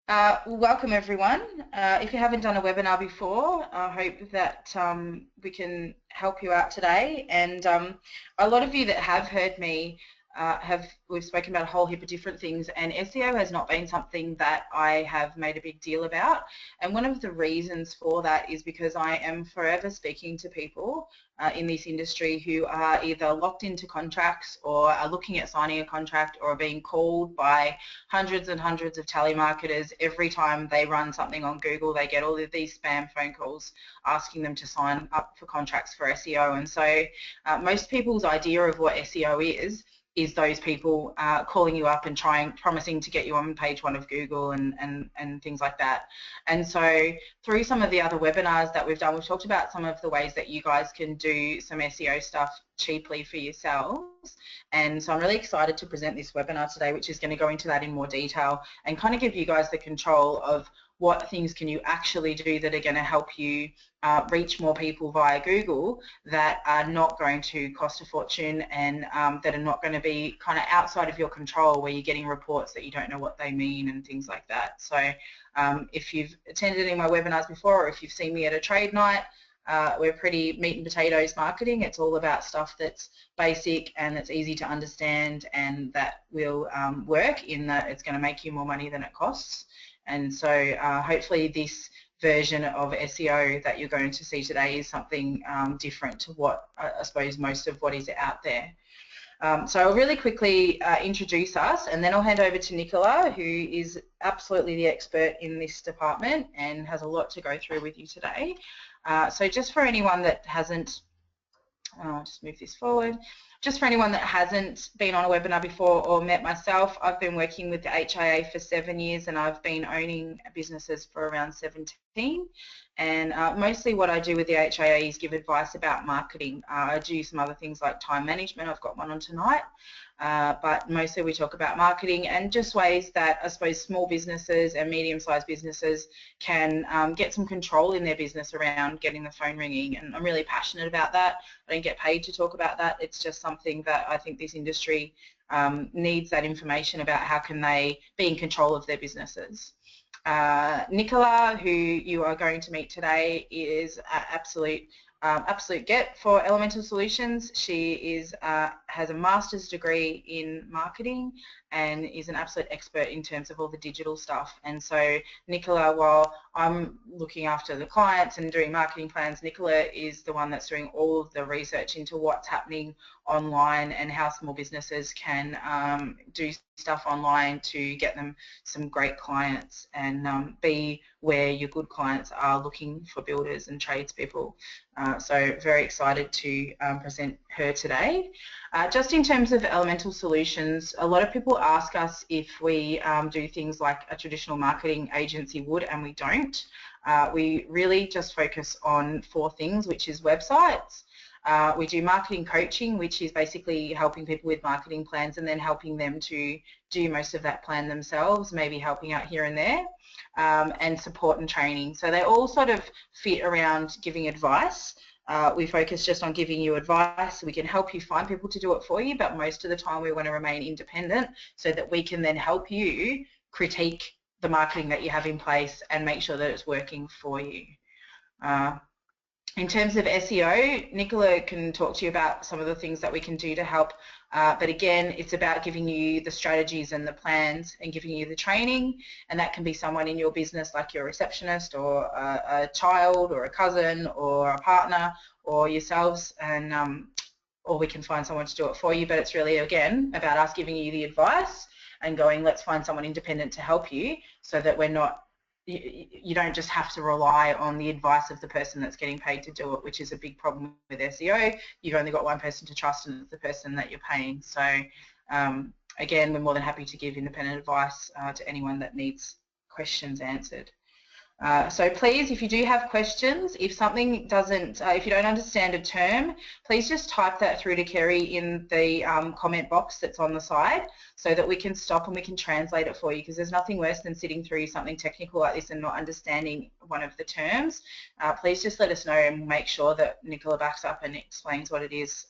Welcome everyone. If you haven't done a webinar before, I hope that we can help you out today. And a lot of you that have heard me we've spoken about a whole heap of different things, and SEO has not been something that I have made a big deal about. And one of the reasons for that is because I am forever speaking to people in this industry who are either locked into contracts or are looking at signing a contract or are being called by hundreds and hundreds of telemarketers. Every time they run something on Google, they get all of these spam phone calls asking them to sign up for contracts for SEO. And so most people's idea of what SEO is those people calling you up and promising to get you on page 1 of Google and things like that. And so through some of the other webinars that we've done, we've talked about some of the ways that you guys can do some SEO stuff cheaply for yourselves. And so I'm really excited to present this webinar today, which is going to go into that in more detail and kind of give you guys the control of what things can you actually do that are going to help you reach more people via Google that are not going to cost a fortune and that are not going to be kind of outside of your control, where you're getting reports that you don't know what they mean and things like that. So if you've attended any of my webinars before, or if you've seen me at a trade night, we're pretty meat and potatoes marketing. It's all about stuff that's basic and that's easy to understand and that will work in that it's going to make you more money than it costs. And so hopefully this version of SEO that you're going to see today is something different to what I suppose most of what is out there. So I'll really quickly introduce us, and then I'll hand over to Nicola, who is absolutely the expert in this department and has a lot to go through with you today. So just for anyone that hasn't, I'll just move this forward. Just for anyone that hasn't been on a webinar before or met myself, I've been working with the HIA for 7 years and I've been owning businesses for around 17. And mostly what I do with the HIA is give advice about marketing. I do some other things like time management. I've got one on tonight. But mostly we talk about marketing and just ways that I suppose small businesses and medium-sized businesses can get some control in their business around getting the phone ringing, and I'm really passionate about that. I don't get paid to talk about that. It's just something that I think this industry needs that information about how can they be in control of their businesses. Nicola, who you are going to meet today, is absolute get for Elemental Solutions. She is has a master's degree in marketing and is an absolute expert in terms of all the digital stuff. And so Nicola, while I'm looking after the clients and doing marketing plans, Nicola is the one that's doing all of the research into what's happening online and how small businesses can do stuff online to get them some great clients and be where your good clients are looking for builders and tradespeople. So very excited to present her today. Just in terms of Elemental Solutions, a lot of people ask us if we do things like a traditional marketing agency would, and we don't. We really just focus on 4 things, which is websites. We do marketing coaching, which is basically helping people with marketing plans and then helping them to do most of that plan themselves, maybe helping out here and there, and support and training. So they all sort of fit around giving advice. We focus just on giving you advice. We can help you find people to do it for you, but most of the time we want to remain independent so that we can then help you critique the marketing that you have in place and make sure that it's working for you. In terms of SEO, Nicola can talk to you about some of the things that we can do to help, but again, it's about giving you the strategies and the plans and giving you the training, and that can be someone in your business like your receptionist or a child or a cousin or a partner or yourselves, and or we can find someone to do it for you, but it's really, again, about us giving you the advice and going, let's find someone independent to help you so that we're not, you don't just have to rely on the advice of the person that's getting paid to do it, which is a big problem with SEO. You've only got one person to trust, and it's the person that you're paying. So again, we're more than happy to give independent advice to anyone that needs questions answered. So please, if you do have questions, if something doesn't, if you don't understand a term, please just type that through to Kerry in the comment box that's on the side so that we can stop and we can translate it for you, because there's nothing worse than sitting through something technical like this and not understanding one of the terms. Please just let us know and make sure that Nicola backs up and explains what it is,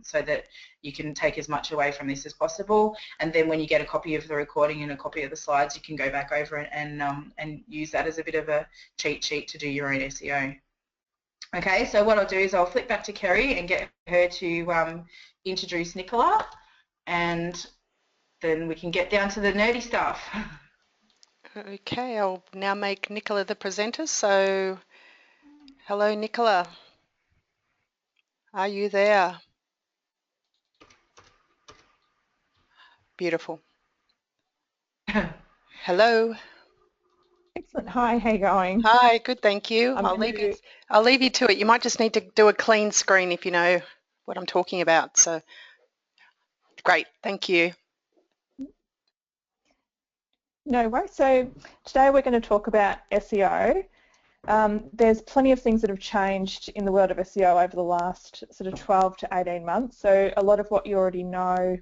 so that you can take as much away from this as possible. And then when you get a copy of the recording and a copy of the slides, you can go back over it and use that as a bit of a cheat sheet to do your own SEO. Okay, so what I'll do is I'll flip back to Kerry and get her to introduce Nicola, and then we can get down to the nerdy stuff. Okay, I'll now make Nicola the presenter. So, hello Nicola, are you there? Beautiful. Hello. Excellent. Hi, how you going? Hi, good, thank you. I'll leave you to it. You might just need to do a clean screen if you know what I'm talking about. So, great, thank you. No worries. So today we're going to talk about SEO. There's plenty of things that have changed in the world of SEO over the last sort of 12 to 18 months. So a lot of what you already know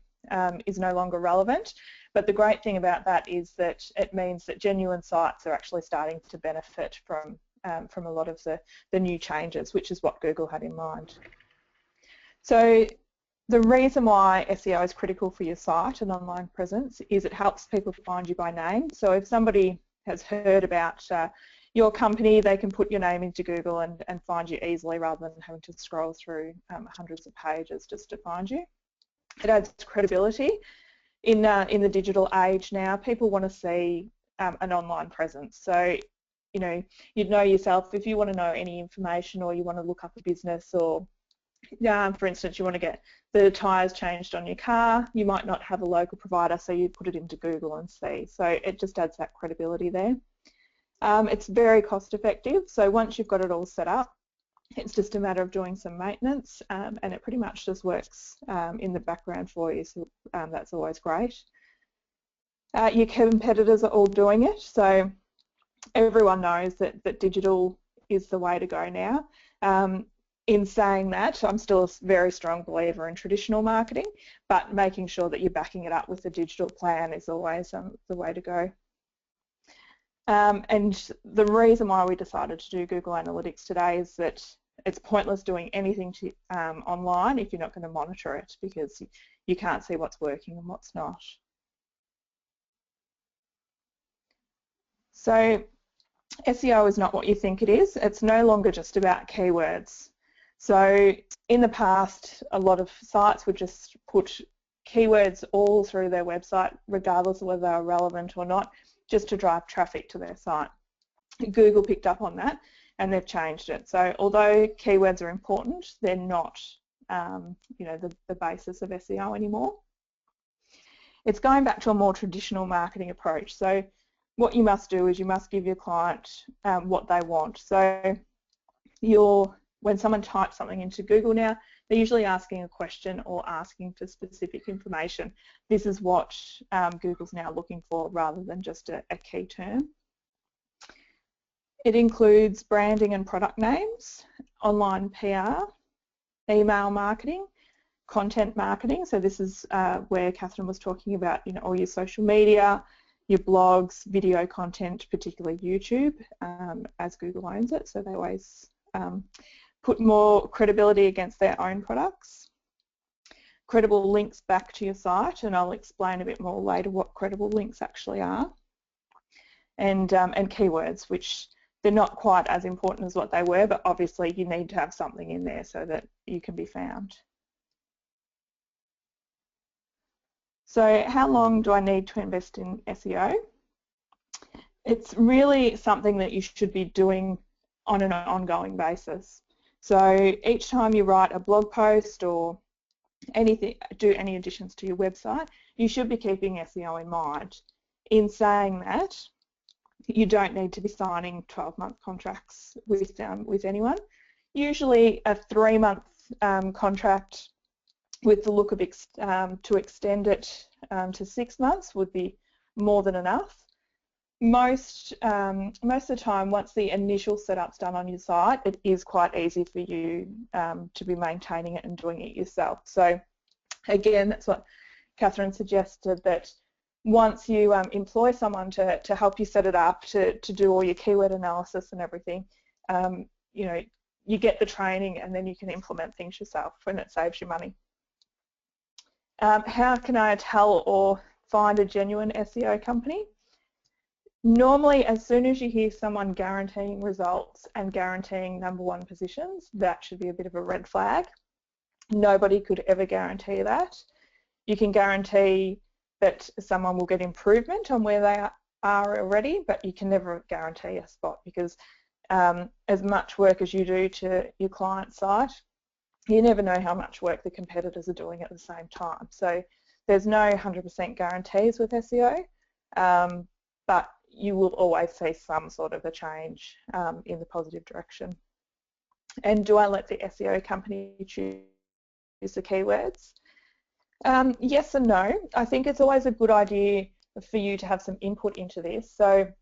is no longer relevant. But the great thing about that is that it means that genuine sites are actually starting to benefit from a lot of the new changes, which is what Google had in mind. So the reason why SEO is critical for your site and online presence is it helps people find you by name. So if somebody has heard about your company, they can put your name into Google and find you easily rather than having to scroll through hundreds of pages just to find you. It adds credibility. In the digital age now, people want to see an online presence. So, you know, you'd know yourself if you want to know any information or you want to look up a business, or for instance, you want to get the tyres changed on your car, you might not have a local provider, so you put it into Google and see. So it just adds that credibility there. It's very cost effective, so once you've got it all set up, it's just a matter of doing some maintenance, and it pretty much just works in the background for you, so that's always great. Your competitors are all doing it, so everyone knows that digital is the way to go now. In saying that, I'm still a very strong believer in traditional marketing, but making sure that you're backing it up with a digital plan is always the way to go. And the reason why we decided to do Google Analytics today is that it's pointless doing anything online if you're not going to monitor it, because you can't see what's working and what's not. So SEO is not what you think it is. It's no longer just about keywords. So in the past, a lot of sites would just put keywords all through their website, regardless of whether they are relevant or not, just to drive traffic to their site. Google picked up on that and they've changed it. So although keywords are important, they're not you know, the basis of SEO anymore. It's going back to a more traditional marketing approach. So what you must do is you must give your client what they want. So when someone types something into Google now, they're usually asking a question or asking for specific information. This is what Google's now looking for rather than just a key term. It includes branding and product names, online PR, email marketing, content marketing. So this is where Catherine was talking about, you know, all your social media, your blogs, video content, particularly YouTube, as Google owns it. So they always put more credibility against their own products. Credible links back to your site, and I'll explain a bit more later what credible links actually are. And keywords, which they're not quite as important as what they were, but obviously you need to have something in there so that you can be found. So how long do I need to invest in SEO? It's really something that you should be doing on an ongoing basis. So each time you write a blog post or anything, do any additions to your website, you should be keeping SEO in mind. In saying that, you don't need to be signing 12-month contracts with anyone. Usually a 3-month contract with the look of to extend it to 6 months would be more than enough. most of the time, once the initial setup's done on your site, it is quite easy for you to be maintaining it and doing it yourself. So again, that's what Catherine suggested, that once you employ someone to help you set it up, to do all your keyword analysis and everything, you know, you get the training and then you can implement things yourself and it saves you money. How can I tell or find a genuine SEO company? Normally, as soon as you hear someone guaranteeing results and guaranteeing #1 positions, that should be a bit of a red flag. Nobody could ever guarantee that. You can guarantee that someone will get improvement on where they are already, but you can never guarantee a spot, because as much work as you do to your client site, you never know how much work the competitors are doing at the same time. So there's no 100% guarantees with SEO, but you will always see some sort of a change in the positive direction. And do I let the SEO company choose the keywords? Yes and no. I think it's always a good idea for you to have some input into this. So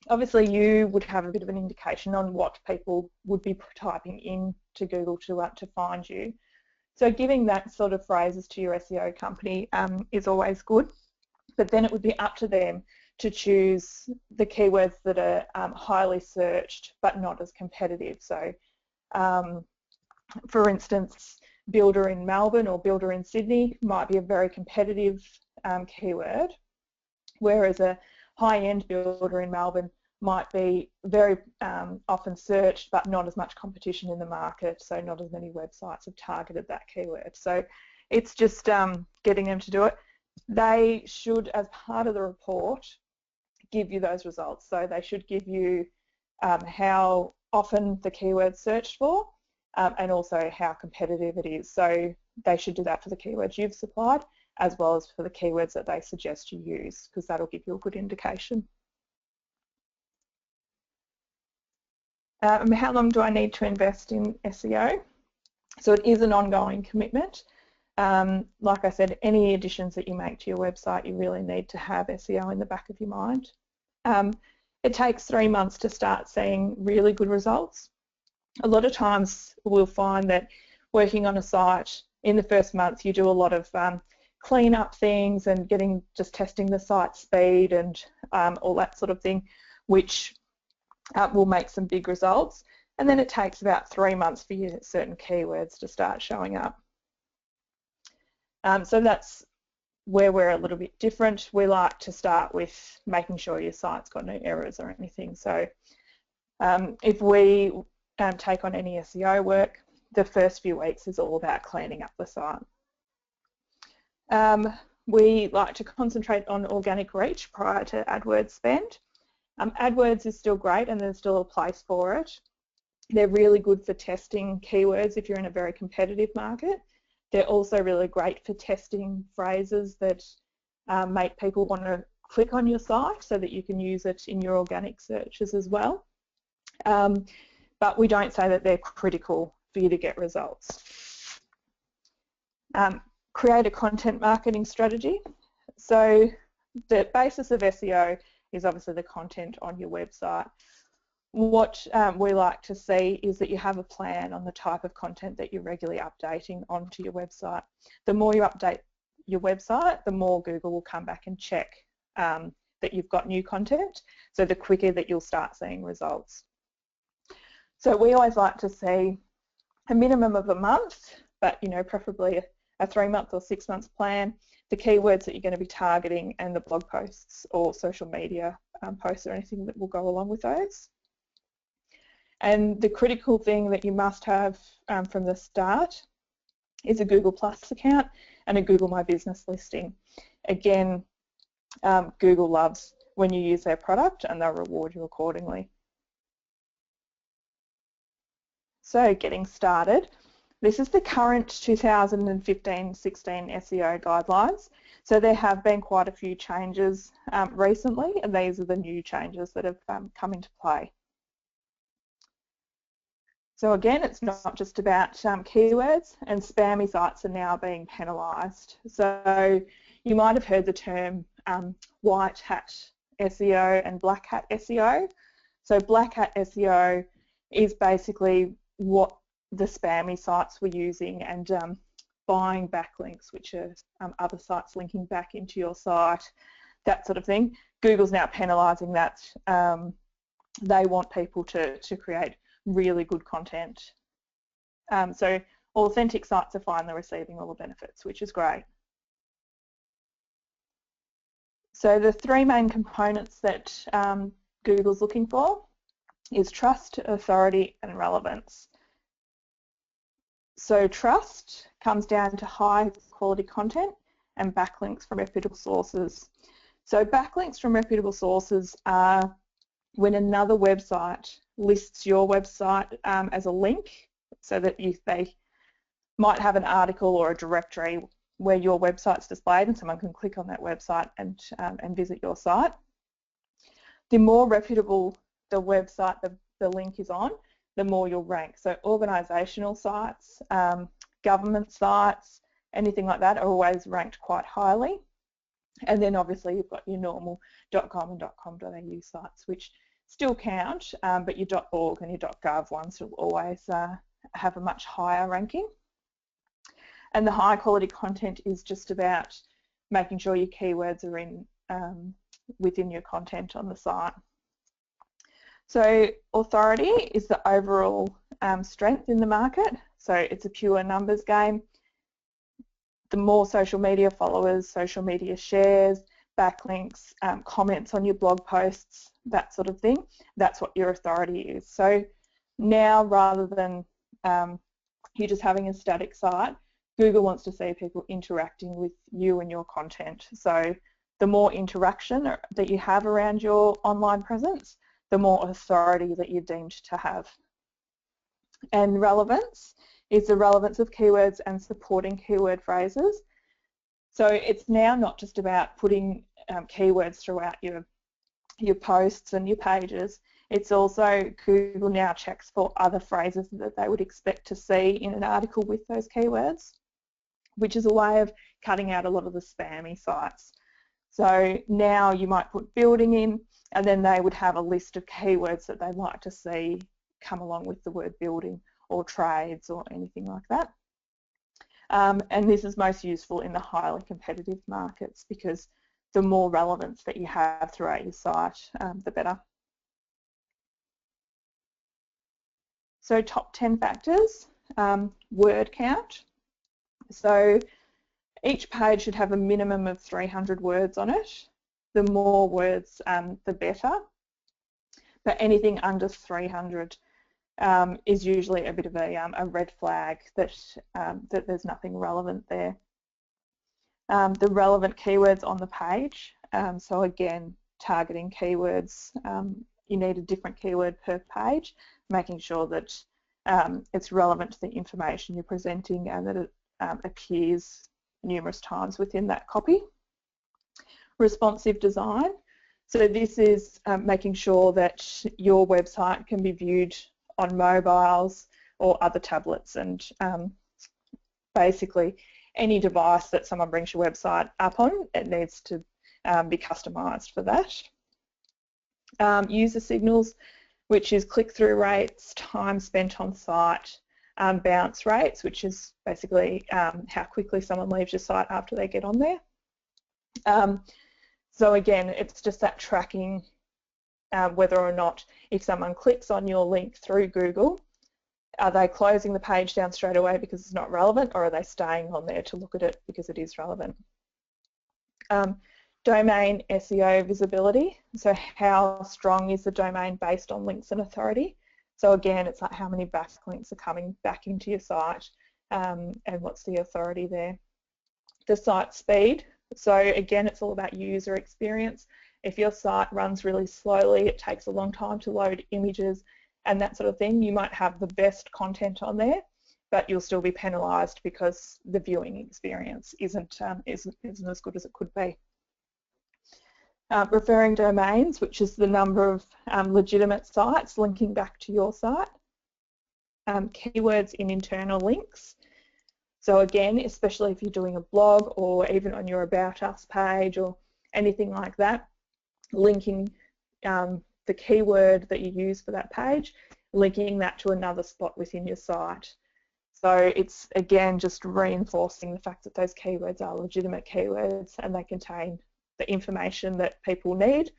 obviously you would have a bit of an indication on what people would be typing in to Google to find you. So giving that sort of phrases to your SEO company is always good, but then it would be up to them to choose the keywords that are highly searched but not as competitive. So for instance, builder in Melbourne or builder in Sydney might be a very competitive keyword, whereas a high-end builder in Melbourne might be very often searched but not as much competition in the market, so not as many websites have targeted that keyword. So it's just getting them to do it. They should, as part of the report, give you those results. So they should give you how often the keyword's searched for and also how competitive it is. So they should do that for the keywords you've supplied as well as for the keywords that they suggest you use, because that'll give you a good indication. How long do I need to invest in SEO? So it is an ongoing commitment. Like I said, any additions that you make to your website, you really need to have SEO in the back of your mind. It takes 3 months to start seeing really good results. A lot of times we'll find that working on a site, in the first month you do a lot of clean up things and just testing the site speed and all that sort of thing, which will make some big results. And then it takes about 3 months for your certain keywords to start showing up. So that's where we're a little bit different. We like to start with making sure your site's got no errors or anything. So if we take on any SEO work, the first few weeks is all about cleaning up the site. We like to concentrate on organic reach prior to AdWords spend. AdWords is still great and there's still a place for it. They're really good for testing keywords if you're in a very competitive market. They're also really great for testing phrases that make people want to click on your site so that you can use it in your organic searches as well. But we don't say that they're critical for you to get results. Create a content marketing strategy. So the basis of SEO is obviously the content on your website. What we like to see is that you have a plan on the type of content that you're regularly updating onto your website. The more you update your website, the more Google will come back and check that you've got new content, so the quicker that you'll start seeing results. So we always like to see a minimum of a month, but preferably a 3-month or 6-month plan, the keywords that you're going to be targeting and the blog posts or social media posts or anything that will go along with those. And the critical thing that you must have from the start is a Google Plus account and a Google My Business listing. Again, Google loves when you use their product and they'll reward you accordingly. So getting started. This is the current 2015-16 SEO guidelines. So there have been quite a few changes recently, and these are the new changes that have come into play. So again, it's not just about keywords, and spammy sites are now being penalised. So you might have heard the term white hat SEO and black hat SEO. So black hat SEO is basically what the spammy sites were using, and buying backlinks, which are other sites linking back into your site, that sort of thing. Google's now penalising that. They want people to create really good content. So authentic sites are finally receiving all the benefits, which is great. So the three main components that Google's looking for is trust, authority, and relevance. So trust comes down to high quality content and backlinks from reputable sources. So backlinks from reputable sources are when another website lists your website as a link, so that they might have an article or a directory where your website's displayed and someone can click on that website and visit your site. The more reputable the website the link is on, the more you'll rank. So organisational sites, government sites, anything like that are always ranked quite highly. And then obviously you've got your normal .com and .com.au sites, which still count, but your .org and your .gov ones will always have a much higher ranking. And the high quality content is just about making sure your keywords are in within your content on the site. So authority is the overall strength in the market. So it's a pure numbers game. The more social media followers, social media shares, backlinks, comments on your blog posts, that sort of thing, that's what your authority is. So now, rather than you just having a static site, Google wants to see people interacting with you and your content. So the more interaction that you have around your online presence, the more authority that you're deemed to have. And relevance is the relevance of keywords and supporting keyword phrases. So it's now not just about putting keywords throughout your posts and your pages. It's also, Google now checks for other phrases that they would expect to see in an article with those keywords, which is a way of cutting out a lot of the spammy sites. So now you might put building in, and then they would have a list of keywords that they'd like to see come along with the word building, or trades, or anything like that. And this is most useful in the highly competitive markets, because the more relevance that you have throughout your site, the better. So top 10 factors, word count. So each page should have a minimum of 300 words on it. The more words, the better. But anything under 300 is usually a bit of a red flag that there's nothing relevant there. The relevant keywords on the page. So again, targeting keywords. You need a different keyword per page, making sure that it's relevant to the information you're presenting and that it appears numerous times within that copy. Responsive design. So this is making sure that your website can be viewed on mobiles or other tablets, and basically any device that someone brings your website up on, it needs to be customised for that. User signals, which is click-through rates, time spent on site, bounce rates, which is basically how quickly someone leaves your site after they get on there. So again, it's just that tracking whether or not, if someone clicks on your link through Google, are they closing the page down straight away because it's not relevant, or are they staying on there to look at it because it is relevant? Domain SEO visibility, so how strong is the domain based on links and authority? So again, it's like how many backlinks are coming back into your site, and what's the authority there. The site speed, so again, it's all about user experience. If your site runs really slowly, it takes a long time to load images and that sort of thing, you might have the best content on there, but you'll still be penalised because the viewing experience isn't as good as it could be. Referring domains, which is the number of legitimate sites linking back to your site. Keywords in internal links. So again, especially if you're doing a blog or even on your About Us page or anything like that, linking the keyword that you use for that page, linking that to another spot within your site. So it's, again, just reinforcing the fact that those keywords are legitimate keywords and they contain the information that people need,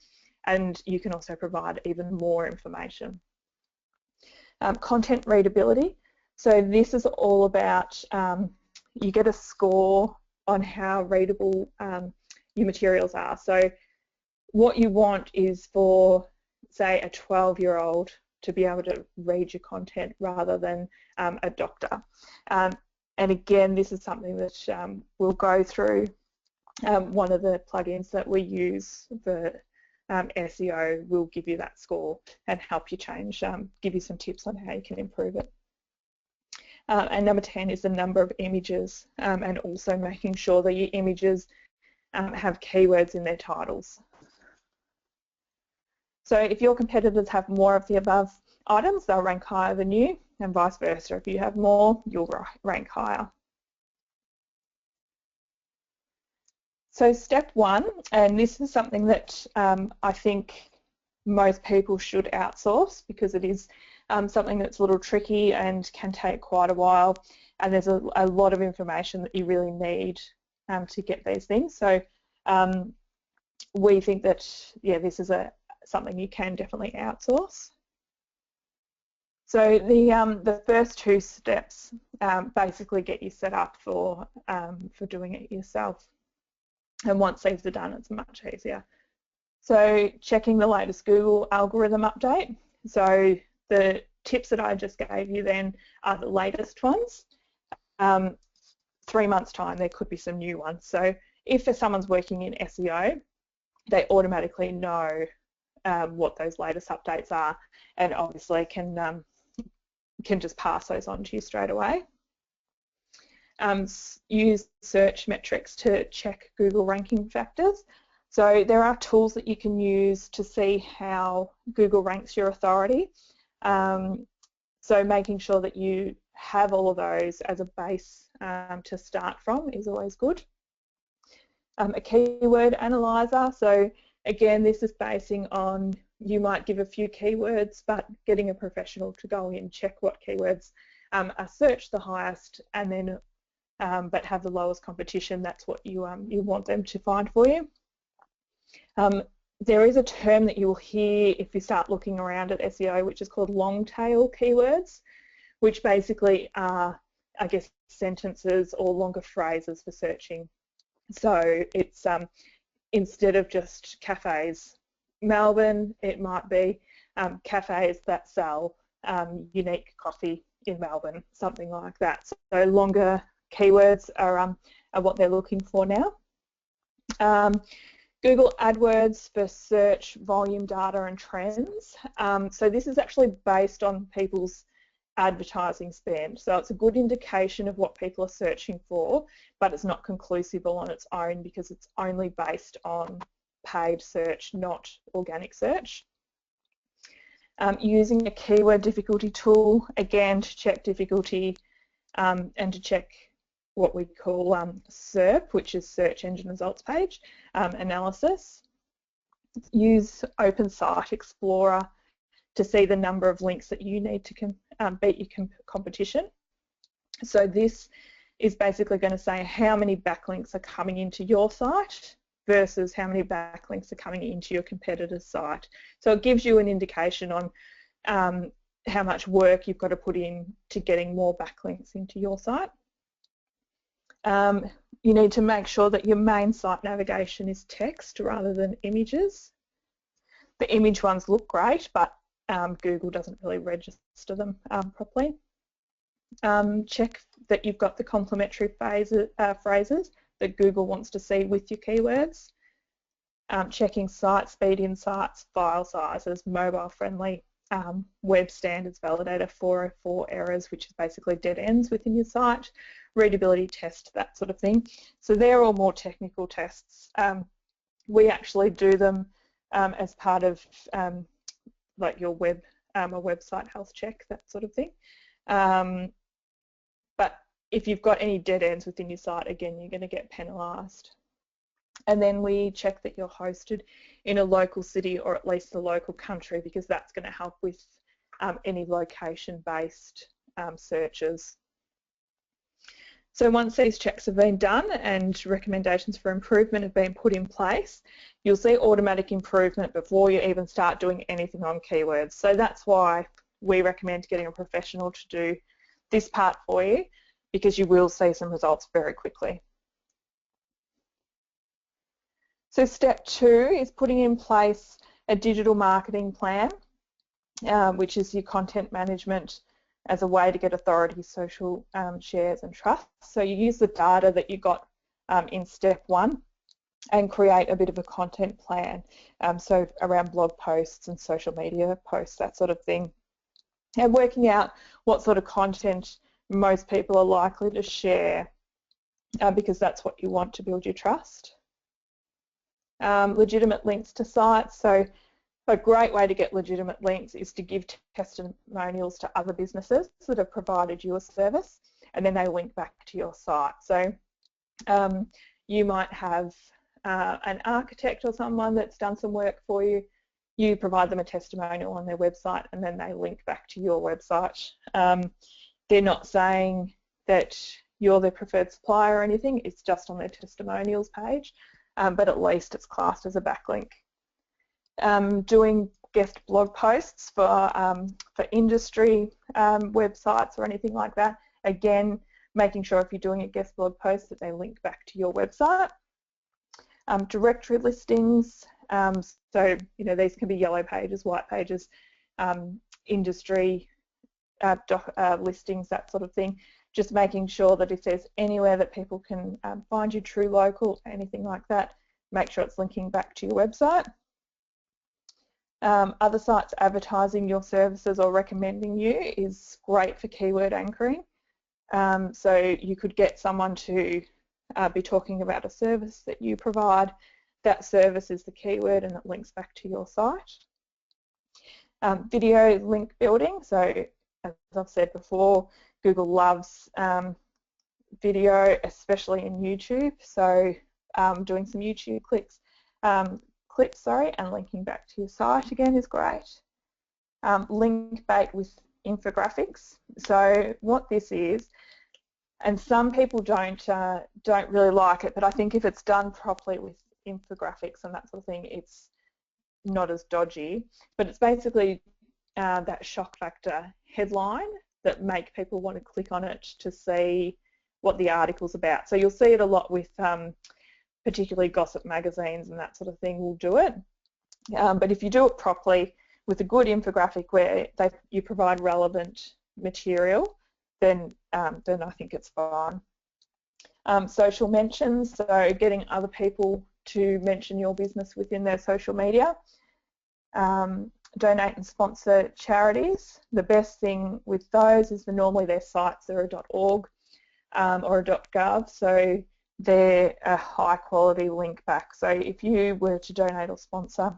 and you can also provide even more information. Content readability. So this is all about, you get a score on how readable your materials are. So what you want is for, say, a 12-year-old to be able to read your content rather than a doctor. And again, this is something that we'll go through. One of the plugins that we use for SEO will give you that score and help you change, give you some tips on how you can improve it. And number 10 is the number of images, and also making sure that your images have keywords in their titles. So if your competitors have more of the above items, they'll rank higher than you, and vice versa. If you have more, you'll rank higher. So step 1, and this is something that I think most people should outsource, because it is something that's a little tricky and can take quite a while, and there's a lot of information that you really need to get these things. So we think that, yeah, this is something you can definitely outsource. So the first 2 steps basically get you set up for doing it yourself. And once these are done, it's much easier. So checking the latest Google algorithm update. So the tips that I just gave you then are the latest ones. 3 months' time, there could be some new ones. So if someone's working in SEO, they automatically know what those latest updates are, and obviously can just pass those on to you straight away. Use search metrics to check Google ranking factors. So there are tools that you can use to see how Google ranks your authority. So making sure that you have all of those as a base to start from is always good. A keyword analyzer. So again, this is basing on, you might give a few keywords, but getting a professional to go in, check what keywords are searched the highest, and then but have the lowest competition. That's what you want them to find for you. There is a term that you will hear if you start looking around at SEO, which is called long tail keywords, which basically are, I guess, sentences or longer phrases for searching. So it's instead of just cafes Melbourne, it might be cafes that sell unique coffee in Melbourne, something like that. So longer keywords are what they're looking for now. Google AdWords for search volume data and trends. So this is actually based on people's advertising spend. So it's a good indication of what people are searching for, but it's not conclusive on its own because it's only based on paid search, not organic search. Using a keyword difficulty tool, again, to check difficulty and to check what we call SERP, which is Search Engine Results Page analysis. Use Open Site Explorer to see the number of links that you need to beat your competition. So this is basically going to say how many backlinks are coming into your site versus how many backlinks are coming into your competitor's site. So it gives you an indication on how much work you've got to put in to getting more backlinks into your site. You need to make sure that your main site navigation is text rather than images. The image ones look great, but Google doesn't really register them properly. Check that you've got the complementary phrases that Google wants to see with your keywords. Checking site speed insights, file sizes, mobile friendly, web standards validator 404 errors, which is basically dead ends within your site, readability test, that sort of thing. So they're all more technical tests. We actually do them as part of like your a website health check, that sort of thing. But if you've got any dead ends within your site, again, you're going to get penalised. And then we check that you're hosted in a local city or at least the local country, because that's going to help with any location-based searches. So once these checks have been done and recommendations for improvement have been put in place, you'll see automatic improvement before you even start doing anything on keywords. So that's why we recommend getting a professional to do this part for you, because you will see some results very quickly. So step 2 is putting in place a digital marketing plan, which is your content management as a way to get authority, social shares and trust. So you use the data that you got in step 1 and create a bit of a content plan, so around blog posts and social media posts, that sort of thing, and working out what sort of content most people are likely to share, because that's what you want to build your trust. Legitimate links to sites. So a great way to get legitimate links is to give testimonials to other businesses that have provided you a service, and then they link back to your site. So you might have an architect or someone that's done some work for you. You provide them a testimonial on their website, and then they link back to your website. They're not saying that you're their preferred supplier or anything, it's just on their testimonials page, but at least it's classed as a backlink. Doing guest blog posts for industry websites or anything like that, again, making sure if you're doing a guest blog post that they link back to your website. Directory listings, so these can be yellow pages, white pages, industry listings, that sort of thing. Just making sure that if there's anywhere that people can find you, true local, anything like that, make sure it's linking back to your website. Other sites advertising your services or recommending you is great for keyword anchoring. So you could get someone to be talking about a service that you provide. That service is the keyword and it links back to your site. Video link building. So as I've said before, Google loves video, especially in YouTube. So doing some YouTube clips, and linking back to your site again is great. Link bait with infographics. So what this is, and some people don't really like it, but I think if it's done properly with infographics and that sort of thing, it's not as dodgy. But it's basically that shock factor headline that make people want to click on it to see what the article's about. So you'll see it a lot with particularly gossip magazines and that sort of thing will do it. But if you do it properly with a good infographic where you provide relevant material, then I think it's fine. Social mentions, so getting other people to mention your business within their social media. Donate and sponsor charities. The best thing with those is normally their sites are a .org or a .gov, so they're a high quality link back. So if you were to donate or sponsor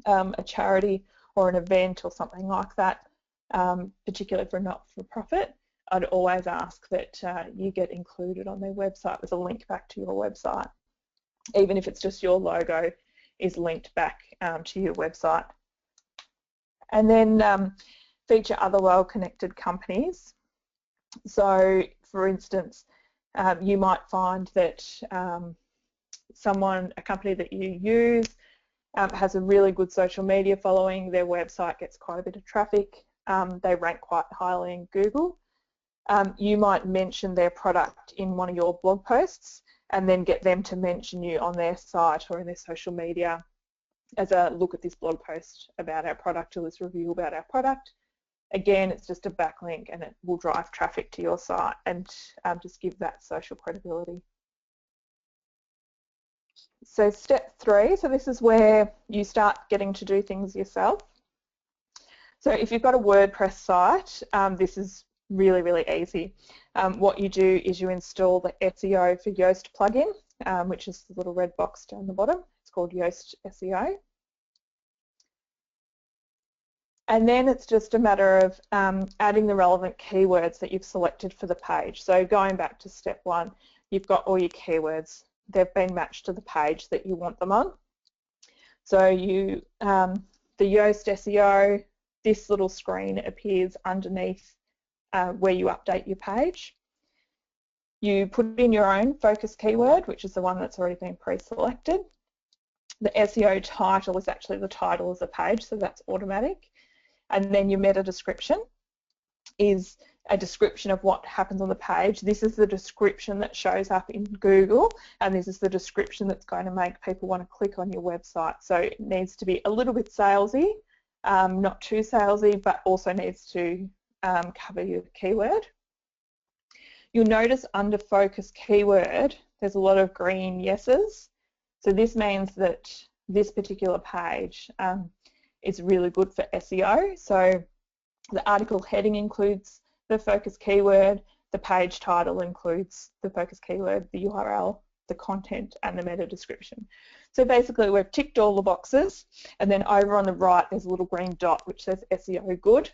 a charity or an event or something like that, particularly for a not-for-profit, I'd always ask that you get included on their website with a link back to your website, even if it's just your logo is linked back to your website. And then feature other well-connected companies. So, for instance, you might find that a company that you use has a really good social media following, their website gets quite a bit of traffic, they rank quite highly in Google. You might mention their product in one of your blog posts and then get them to mention you on their site or in their social media as a look at this blog post about our product or this review about our product. Again, it's just a backlink and it will drive traffic to your site and just give that social credibility. So step 3, so this is where you start getting to do things yourself. So if you've got a WordPress site, this is really, really easy. What you do is you install the SEO for Yoast plugin, which is the little red box down the bottom. It's called Yoast SEO. And then it's just a matter of adding the relevant keywords that you've selected for the page. So going back to step 1, you've got all your keywords they've been matched to the page that you want them on. So you, the Yoast SEO, this little screen appears underneath where you update your page. You put in your own focus keyword, which is the one that's already been pre-selected. The SEO title is actually the title of the page, so that's automatic. And then your meta description is a description of what happens on the page. This is the description that shows up in Google, and this is the description that's going to make people want to click on your website. So it needs to be a little bit salesy, not too salesy, but also needs to cover your keyword. You'll notice under focus keyword, there's a lot of green yeses. So this means that this particular page is really good for SEO. So the article heading includes the focus keyword, the page title includes the focus keyword, the URL, the content, and the meta description. So basically we've ticked all the boxes, and then over on the right there's a little green dot which says SEO good.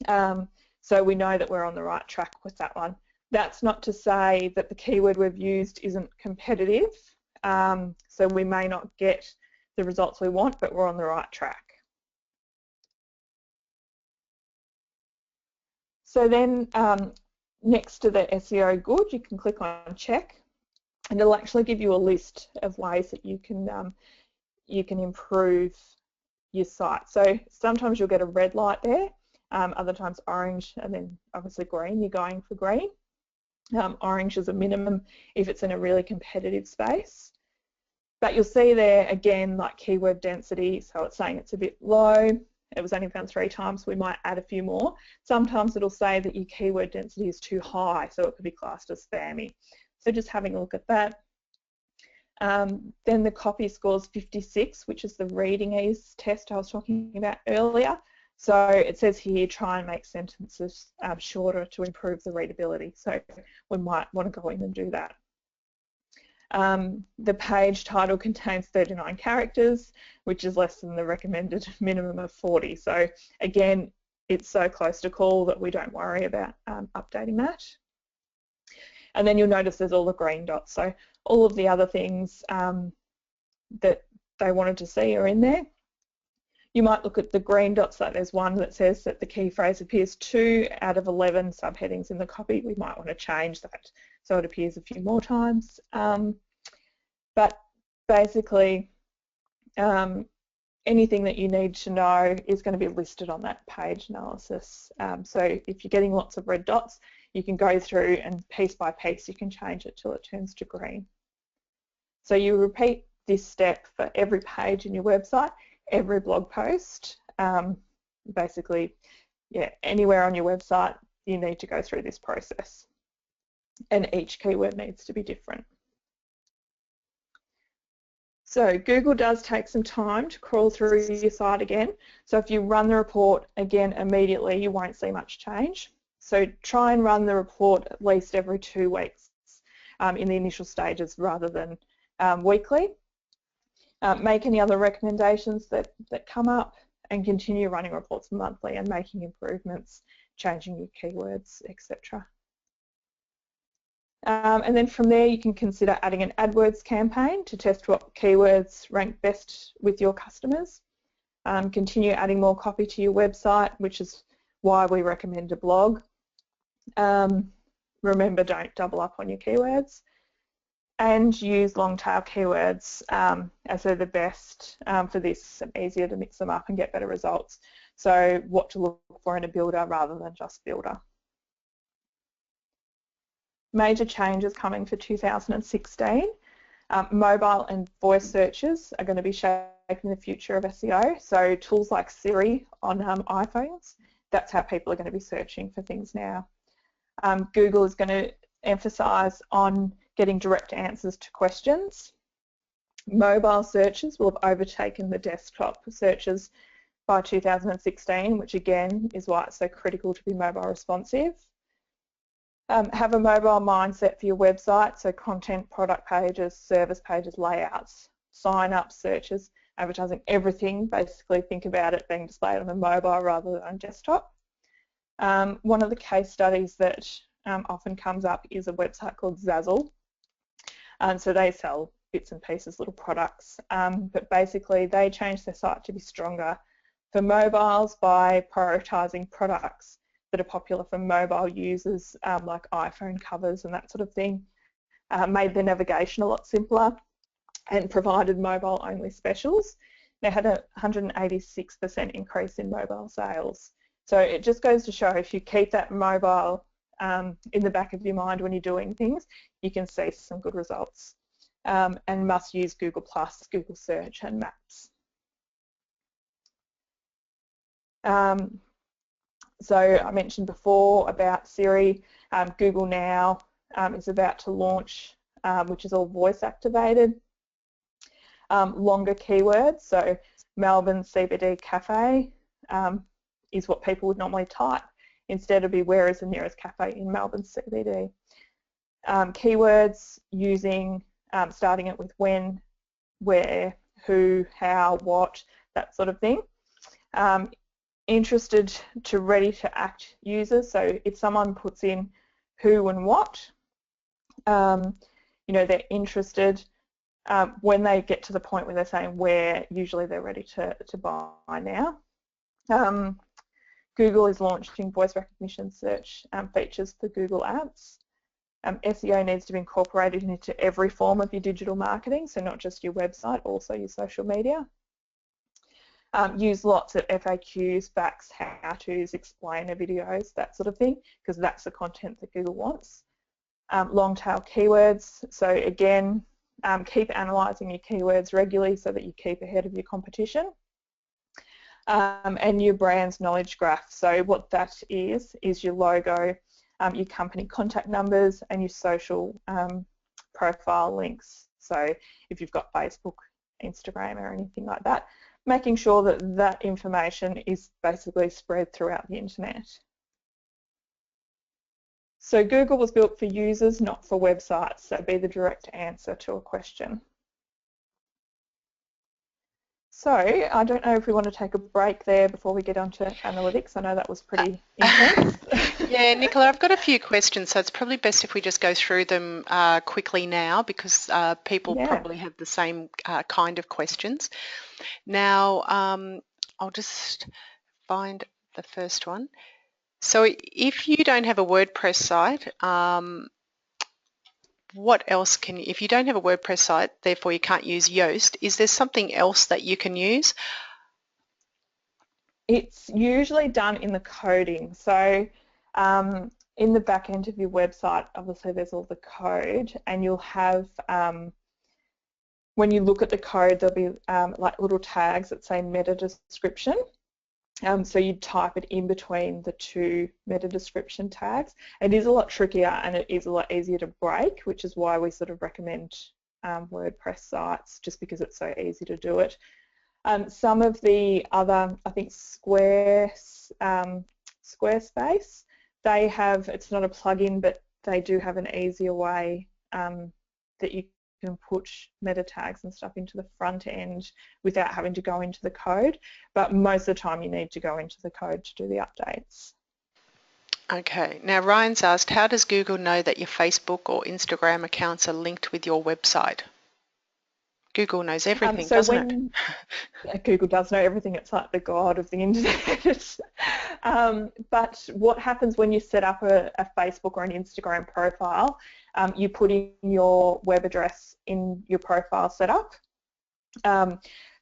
So we know that we're on the right track with that one. That's not to say that the keyword we've used isn't competitive, so we may not get the results we want, but we're on the right track. So then next to the SEO good, you can click on check, and it'll actually give you a list of ways that you can improve your site. So sometimes you'll get a red light there, other times orange, and then obviously green. You're going for green. Orange is a minimum if it's in a really competitive space. But you'll see there again like keyword density, so it's saying it's a bit low. It was only found 3 times, we might add a few more. Sometimes it'll say that your keyword density is too high, so it could be classed as spammy. So just having a look at that. Then the copy scores 56, which is the reading ease test I was talking about earlier. So it says here, try and make sentences shorter to improve the readability. So we might want to go in and do that. The page title contains 39 characters, which is less than the recommended minimum of 40. So again, it's so close to call that we don't worry about updating that. And then you'll notice there's all the green dots. So all of the other things that they wanted to see are in there. You might look at the green dots, like there's one that says that the key phrase appears 2 out of 11 subheadings in the copy. We might want to change that so it appears a few more times. But basically, anything that you need to know is going to be listed on that page analysis. So if you're getting lots of red dots, you can go through and piece by piece you can change it till it turns to green. So you repeat this step for every page in your website, every blog post. Basically, yeah, anywhere on your website you need to go through this process, and each keyword needs to be different. So Google does take some time to crawl through your site again. So if you run the report again immediately, you won't see much change. So try and run the report at least every 2 weeks in the initial stages rather than weekly. Make any other recommendations that come up, and continue running reports monthly and making improvements, changing your keywords, etc. And then from there you can consider adding an AdWords campaign to test what keywords rank best with your customers. Continue adding more copy to your website, which is why we recommend a blog. Remember, don't double up on your keywords. And use long tail keywords as they're the best for this, and easier to mix them up and get better results. So what to look for in a builder rather than just builder. Major changes coming for 2016. Mobile and voice searches are going to be shaping the future of SEO. So tools like Siri on iPhones, that's how people are going to be searching for things now. Google is going to emphasise on getting direct answers to questions. Mobile searches will have overtaken the desktop searches by 2016, which again is why it's so critical to be mobile responsive. Have a mobile mindset for your website, so content, product pages, service pages, layouts, sign-up, searches, advertising, everything. Basically think about it being displayed on a mobile rather than on desktop. One of the case studies that often comes up is a website called Zazzle. So they sell bits and pieces, little products, but basically they changed their site to be stronger for mobiles by prioritising products that are popular for mobile users, like iPhone covers and that sort of thing, made their navigation a lot simpler, and provided mobile-only specials. They had a 186% increase in mobile sales. So it just goes to show if you keep that mobile in the back of your mind when you're doing things, you can see some good results. And must use Google+, Google Search and Maps. So I mentioned before about Siri. Google Now is about to launch, which is all voice activated. Longer keywords, so Melbourne CBD cafe is what people would normally type. Instead it'd be where is the nearest cafe in Melbourne CBD. Keywords using, starting it with when, where, who, how, what, that sort of thing. Interested to ready to act users, so if someone puts in who and what, you know, they're interested. When they get to the point where they're saying where, usually they're ready to buy now. Google is launching voice recognition search features for Google Ads. SEO needs to be incorporated into every form of your digital marketing, so not just your website, also your social media. Use lots of FAQs, facts, how-tos, explainer videos, that sort of thing, because that's the content that Google wants. Long tail keywords, so again, keep analysing your keywords regularly so that you keep ahead of your competition. And your brand's knowledge graph, so what that is your logo, your company contact numbers and your social profile links. So if you've got Facebook, Instagram or anything like that, making sure that that information is basically spread throughout the internet. So Google was built for users, not for websites. So be the direct answer to a question. So I don't know if we want to take a break there before we get on to analytics. I know that was pretty intense. Yeah, Nicola, I've got a few questions, so it's probably best if we just go through them quickly now, because people probably have the same kind of questions. Now, I'll just find the first one. So if you don't have a WordPress site, what else can you, if you don't have a WordPress site, therefore you can't use Yoast, is there something else that you can use? It's usually done in the coding. So in the back end of your website, obviously there's all the code, and you'll have, when you look at the code, there'll be like little tags that say meta description. So you type it in between the two meta description tags. It is a lot trickier and it is a lot easier to break, which is why we sort of recommend WordPress sites, just because it's so easy to do it. Some of the other, I think Squarespace, they have, it's not a plugin, but they do have an easier way that you can put meta tags and stuff into the front end without having to go into the code, but most of the time you need to go into the code to do the updates. Okay, now Ryan's asked, how does Google know that your Facebook or Instagram accounts are linked with your website? Google knows everything, doesn't it? Google does know everything. It's like the god of the internet. But what happens when you set up a Facebook or an Instagram profile, you put in your web address in your profile setup.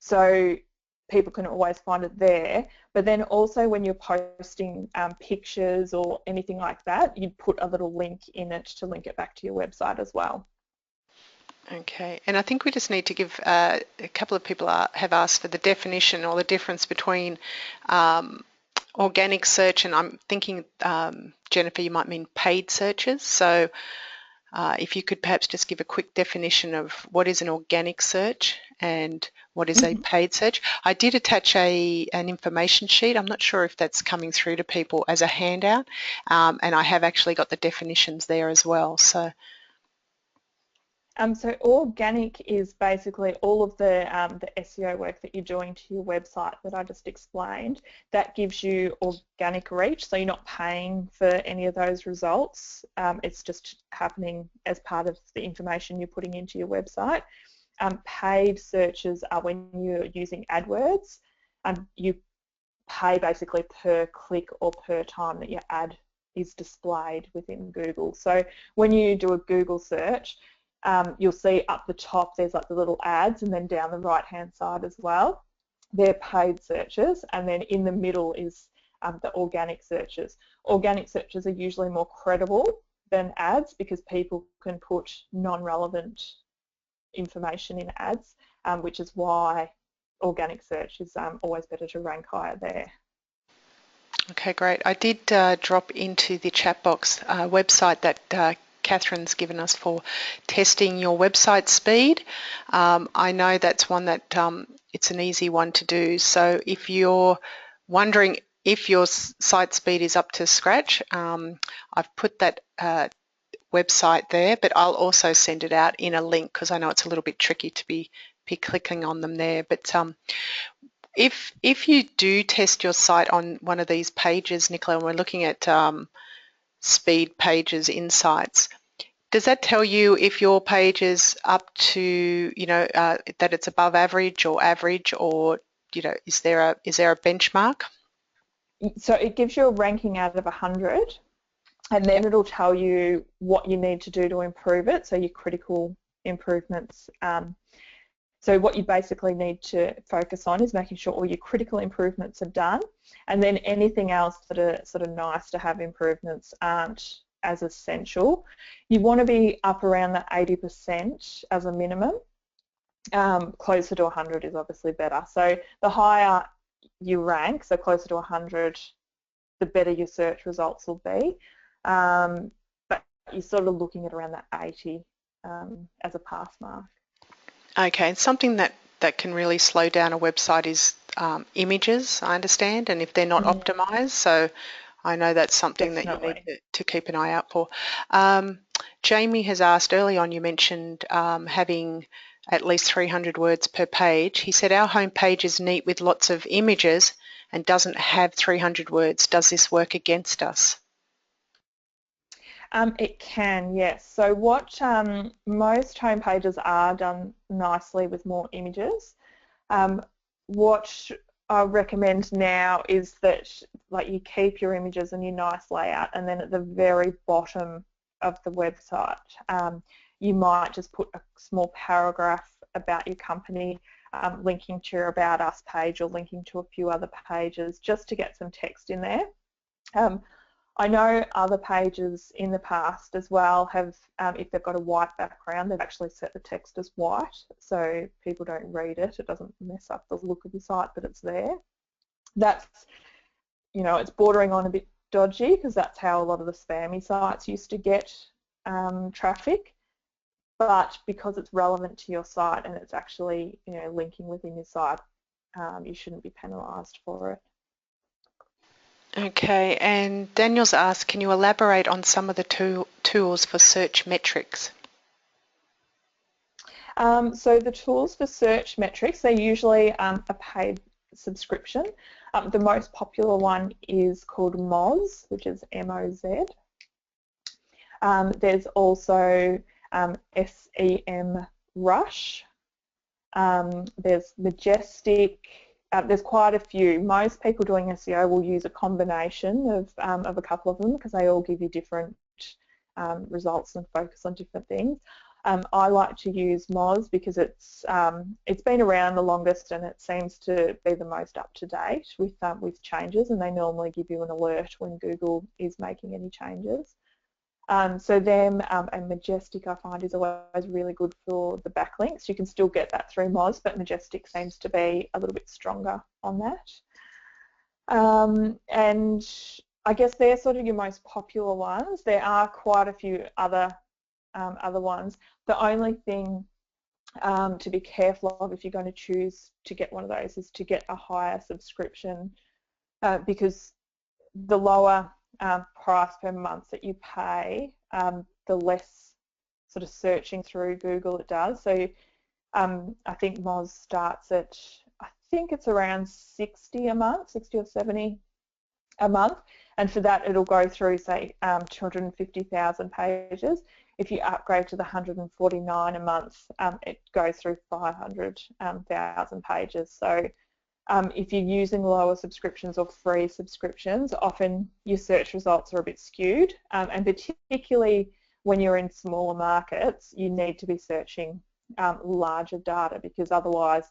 So people can always find it there. But then also when you're posting pictures or anything like that, you'd put a little link in it to link it back to your website as well. Okay, and I think we just need to give, a couple of people have asked for the definition or the difference between organic search, and I'm thinking, Jennifer, you might mean paid searches. So if you could perhaps just give a quick definition of what is an organic search and what is a paid search. I did attach an information sheet. I'm not sure if that's coming through to people as a handout, and I have actually got the definitions there as well. So. So organic is basically all of the SEO work that you're doing to your website that I just explained. That gives you organic reach, so you're not paying for any of those results. It's just happening as part of the information you're putting into your website. Paid searches are when you're using AdWords. You pay basically per click or per time that your ad is displayed within Google. So when you do a Google search, you'll see up the top there's like the little ads, and then down the right hand side as well. They're paid searches, and then in the middle is the organic searches. Organic searches are usually more credible than ads because people can put non-relevant information in ads, which is why organic search is always better to rank higher there. Okay, great. I did drop into the chat box a website that Catherine's given us for testing your website speed. I know that's one that it's an easy one to do. So if you're wondering if your site speed is up to scratch, I've put that website there, but I'll also send it out in a link because I know it's a little bit tricky to be clicking on them there. But if you do test your site on one of these pages, Nicola, and we're looking at speed pages insights, does that tell you if your page is up to, you know, that it's above average, or you know, is there a benchmark? So it gives you a ranking out of 100, and then it'll tell you what you need to do to improve it, so your critical improvements. So what you basically need to focus on is making sure all your critical improvements are done, and then anything else that are sort of nice to have improvements aren't as essential. You want to be up around the 80% as a minimum. Closer to 100 is obviously better. So the higher you rank, so closer to 100, the better your search results will be. But you're sort of looking at around that 80 as a pass mark. Okay, and something that can really slow down a website is images, I understand, and if they're not optimized. So I know that's something Definitely. that you need to keep an eye out for. Jamie has asked early on, you mentioned having at least 300 words per page. He said our homepage is neat with lots of images and doesn't have 300 words. Does this work against us? It can, yes. So what most home pages are done nicely with more images. What I recommend now is that like you keep your images and your nice layout, and then at the very bottom of the website you might just put a small paragraph about your company, linking to your About Us page or linking to a few other pages just to get some text in there. I know other pages in the past as well have, if they've got a white background, they've actually set the text as white so people don't read it. It doesn't mess up the look of the site, but it's there. That's, you know, it's bordering on a bit dodgy because that's how a lot of the spammy sites used to get traffic. But because it's relevant to your site and it's actually, you know, linking within your site, you shouldn't be penalised for it. Okay, and Daniel's asked, can you elaborate on some of the tools for search metrics? So the tools for search metrics, they're usually a paid subscription. The most popular one is called Moz, which is M-O-Z. There's also SEM Rush. There's Majestic. There's quite a few. Most people doing SEO will use a combination of a couple of them because they all give you different results and focus on different things. I like to use Moz because it's been around the longest and it seems to be the most up to date with changes, and they normally give you an alert when Google is making any changes. So them and Majestic I find is always really good for the backlinks. You can still get that through Moz, but Majestic seems to be a little bit stronger on that. And I guess they're sort of your most popular ones. There are quite a few other ones. The only thing to be careful of if you're going to choose to get one of those is to get a higher subscription because the lower price per month that you pay, the less sort of searching through Google, it does. So I think Moz starts at, I think it's around 60 a month, 60 or 70 a month, and for that it'll go through, say, 250,000 pages. If you upgrade to the 149 a month, it goes through 500,000 pages. So if you're using lower subscriptions or free subscriptions, often your search results are a bit skewed, and particularly when you're in smaller markets, you need to be searching larger data, because otherwise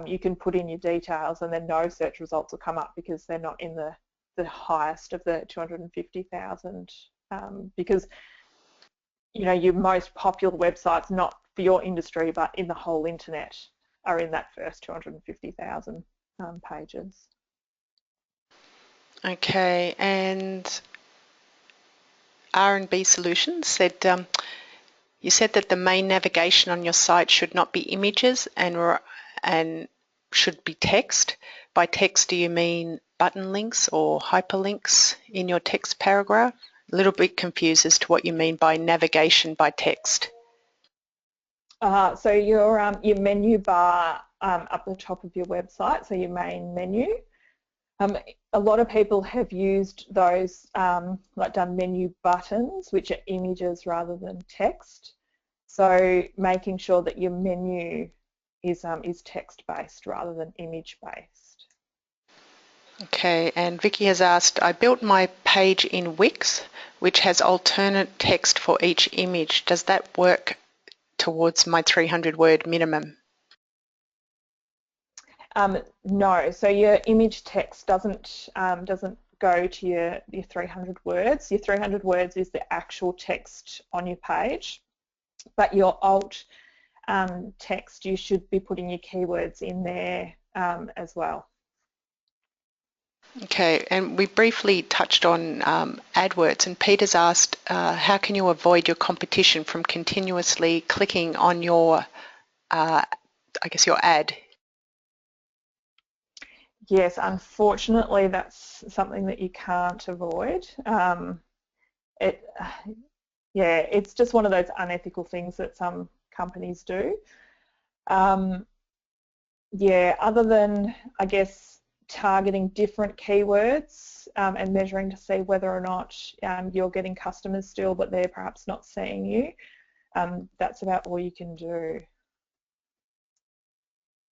you can put in your details and then no search results will come up because they're not in the highest of the 250,000, because your most popular websites, not for your industry but in the whole internet, are in that first 250,000 pages. Okay, and R&B Solutions said, you said that the main navigation on your site should not be images and should be text. By text, do you mean button links or hyperlinks in your text paragraph? A little bit confused as to what you mean by navigation by text. So your menu bar up the top of your website, so your main menu. A lot of people have used those, like done menu buttons, which are images rather than text. So making sure that your menu is text-based rather than image-based. Okay, and Vicky has asked, I built my page in Wix, which has alternate text for each image. Does that work towards my 300-word minimum? No, so your image text doesn't go to your 300 words. Your 300 words is the actual text on your page, but your alt text, you should be putting your keywords in there as well. Okay, and we briefly touched on AdWords, and Peter's asked, how can you avoid your competition from continuously clicking on your, I guess, your ad? Yes, unfortunately, that's something that you can't avoid. It's just one of those unethical things that some companies do. Other than, I guess, targeting different keywords and measuring to see whether or not you're getting customers still, but they're perhaps not seeing you, that's about all you can do.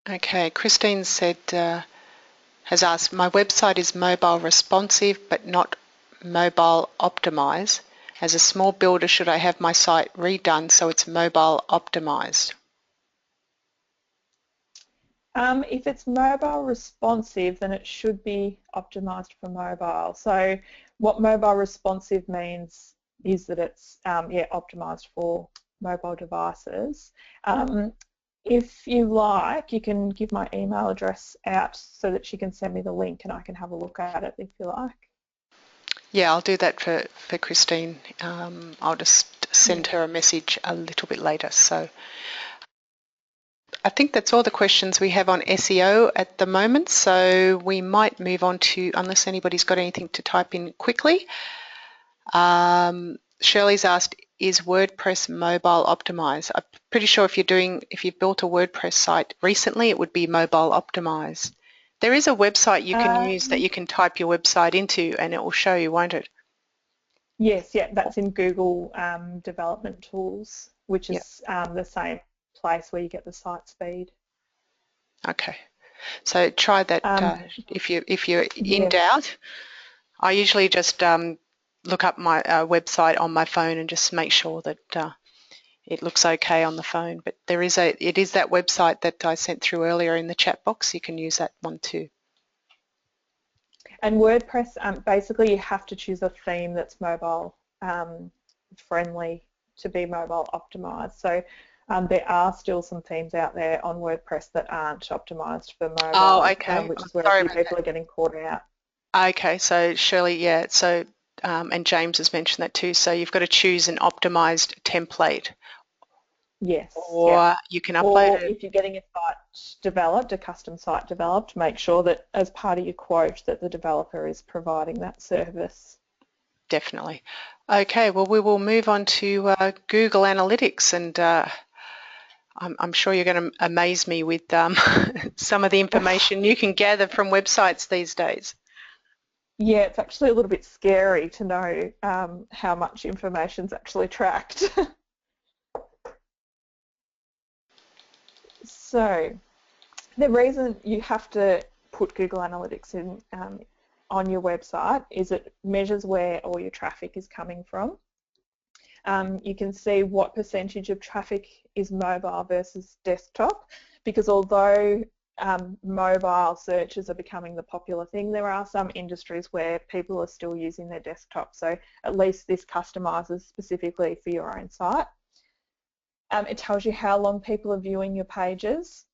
Okay, Christine said, has asked, my website is mobile responsive but not mobile optimized. As a small builder, should I have my site redone so it's mobile optimized? If it's mobile responsive, then it should be optimized for mobile. So what mobile responsive means is that it's optimized for mobile devices. If you like, you can give my email address out so that she can send me the link and I can have a look at it if you like. Yeah, I'll do that for Christine. I'll just send her a message a little bit later. So I think that's all the questions we have on SEO at the moment. So we might move on to, unless anybody's got anything to type in quickly. Shirley's asked, is WordPress mobile optimized? I'm pretty sure if you've built a WordPress site recently, it would be mobile optimized. There is a website you can use that you can type your website into and it will show you, won't it? Yes, that's in Google Development Tools, which is the same place where you get the site speed. Okay, so try that if you're in doubt. I usually just look up my website on my phone and just make sure that it looks okay on the phone. But it is that website that I sent through earlier in the chat box. You can use that one too. And WordPress, basically you have to choose a theme that's mobile friendly to be mobile optimized. So there are still some themes out there on WordPress that aren't optimized for mobile, which is where a few people are getting caught out. Okay, so Shirley, so and James has mentioned that too. So you've got to choose an optimized template. Yes. Or you can upload it. Or if you're getting a site developed, a custom site developed, make sure that as part of your quote that the developer is providing that service. Definitely. Okay, well, we will move on to Google Analytics, and I'm sure you're going to amaze me with some of the information you can gather from websites these days. Yeah, it's actually a little bit scary to know how much information's actually tracked. So the reason you have to put Google Analytics in on your website is it measures where all your traffic is coming from. You can see what percentage of traffic is mobile versus desktop, because although mobile searches are becoming the popular thing, there are some industries where people are still using their desktop, so at least this customises specifically for your own site. It tells you how long people are viewing your pages,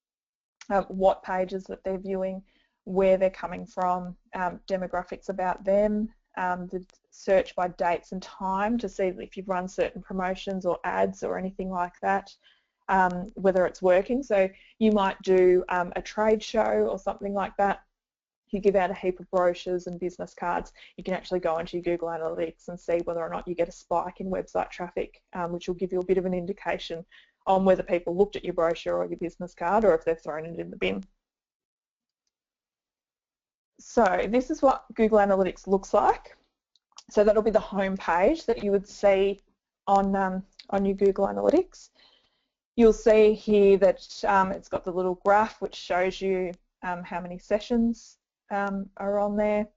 what pages that they're viewing, where they're coming from, demographics about them, the search by dates and time to see if you've run certain promotions or ads or anything like that, whether it's working. So you might do a trade show or something like that. You give out a heap of brochures and business cards. You can actually go into your Google Analytics and see whether or not you get a spike in website traffic, which will give you a bit of an indication on whether people looked at your brochure or your business card or if they've thrown it in the bin. So this is what Google Analytics looks like. So that'll be the home page that you would see on your Google Analytics. You'll see here that it's got the little graph which shows you how many sessions are on there,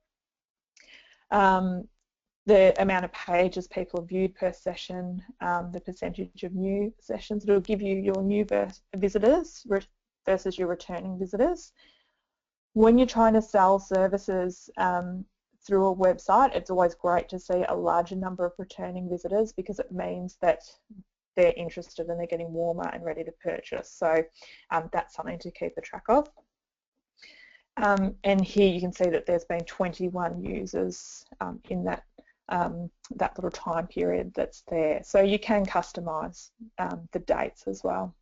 the amount of pages people have viewed per session, the percentage of new sessions. It'll give you your new visitors versus your returning visitors. When you're trying to sell services through a website, it's always great to see a larger number of returning visitors because it means that they're interested and they're getting warmer and ready to purchase. So that's something to keep a track of. And here you can see that there's been 21 users in that little time period that's there. So you can customise the dates as well.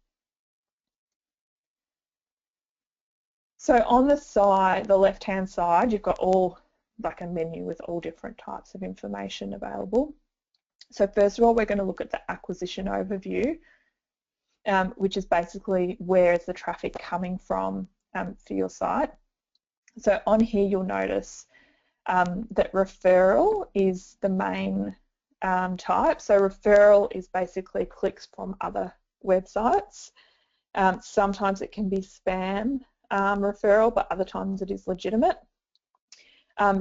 So on the side, the left-hand side, you've got like a menu with all different types of information available. So first of all, we're going to look at the acquisition overview, which is basically where is the traffic coming from for your site. So on here, you'll notice that referral is the main type. So referral is basically clicks from other websites. Sometimes it can be spam referral, but other times it is legitimate.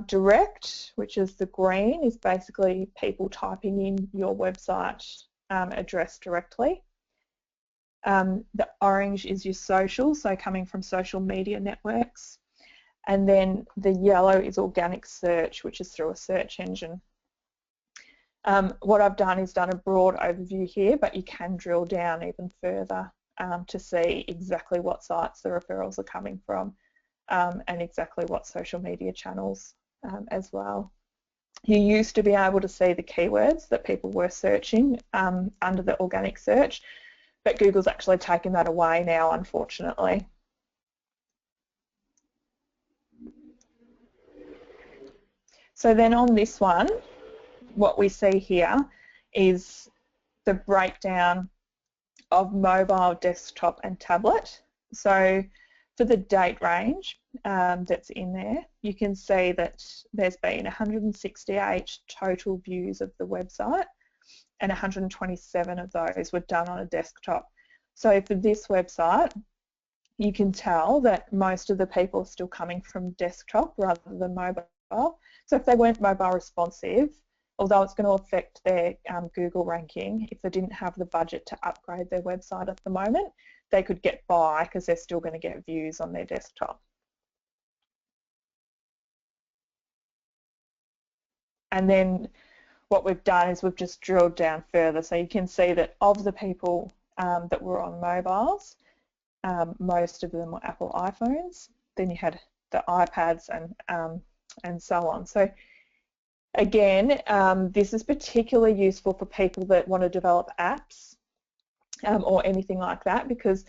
Direct, which is the green, is basically people typing in your website address directly. The orange is your social, so coming from social media networks. And then the yellow is organic search, which is through a search engine. What I've done is done a broad overview here, but you can drill down even further to see exactly what sites the referrals are coming from and exactly what social media channels as well. You used to be able to see the keywords that people were searching under the organic search, but Google's actually taken that away now, unfortunately. So then on this one, what we see here is the breakdown of mobile, desktop and tablet. So for the date range that's in there, you can see that there's been 168 total views of the website and 127 of those were done on a desktop. So for this website, you can tell that most of the people are still coming from desktop rather than mobile. So if they weren't mobile responsive, although it's going to affect their Google ranking, if they didn't have the budget to upgrade their website at the moment, they could get by because they're still going to get views on their desktop. And then what we've done is we've just drilled down further. So you can see that of the people that were on mobiles, most of them were Apple iPhones. Then you had the iPads and so on. So again, this is particularly useful for people that want to develop apps or anything like that, because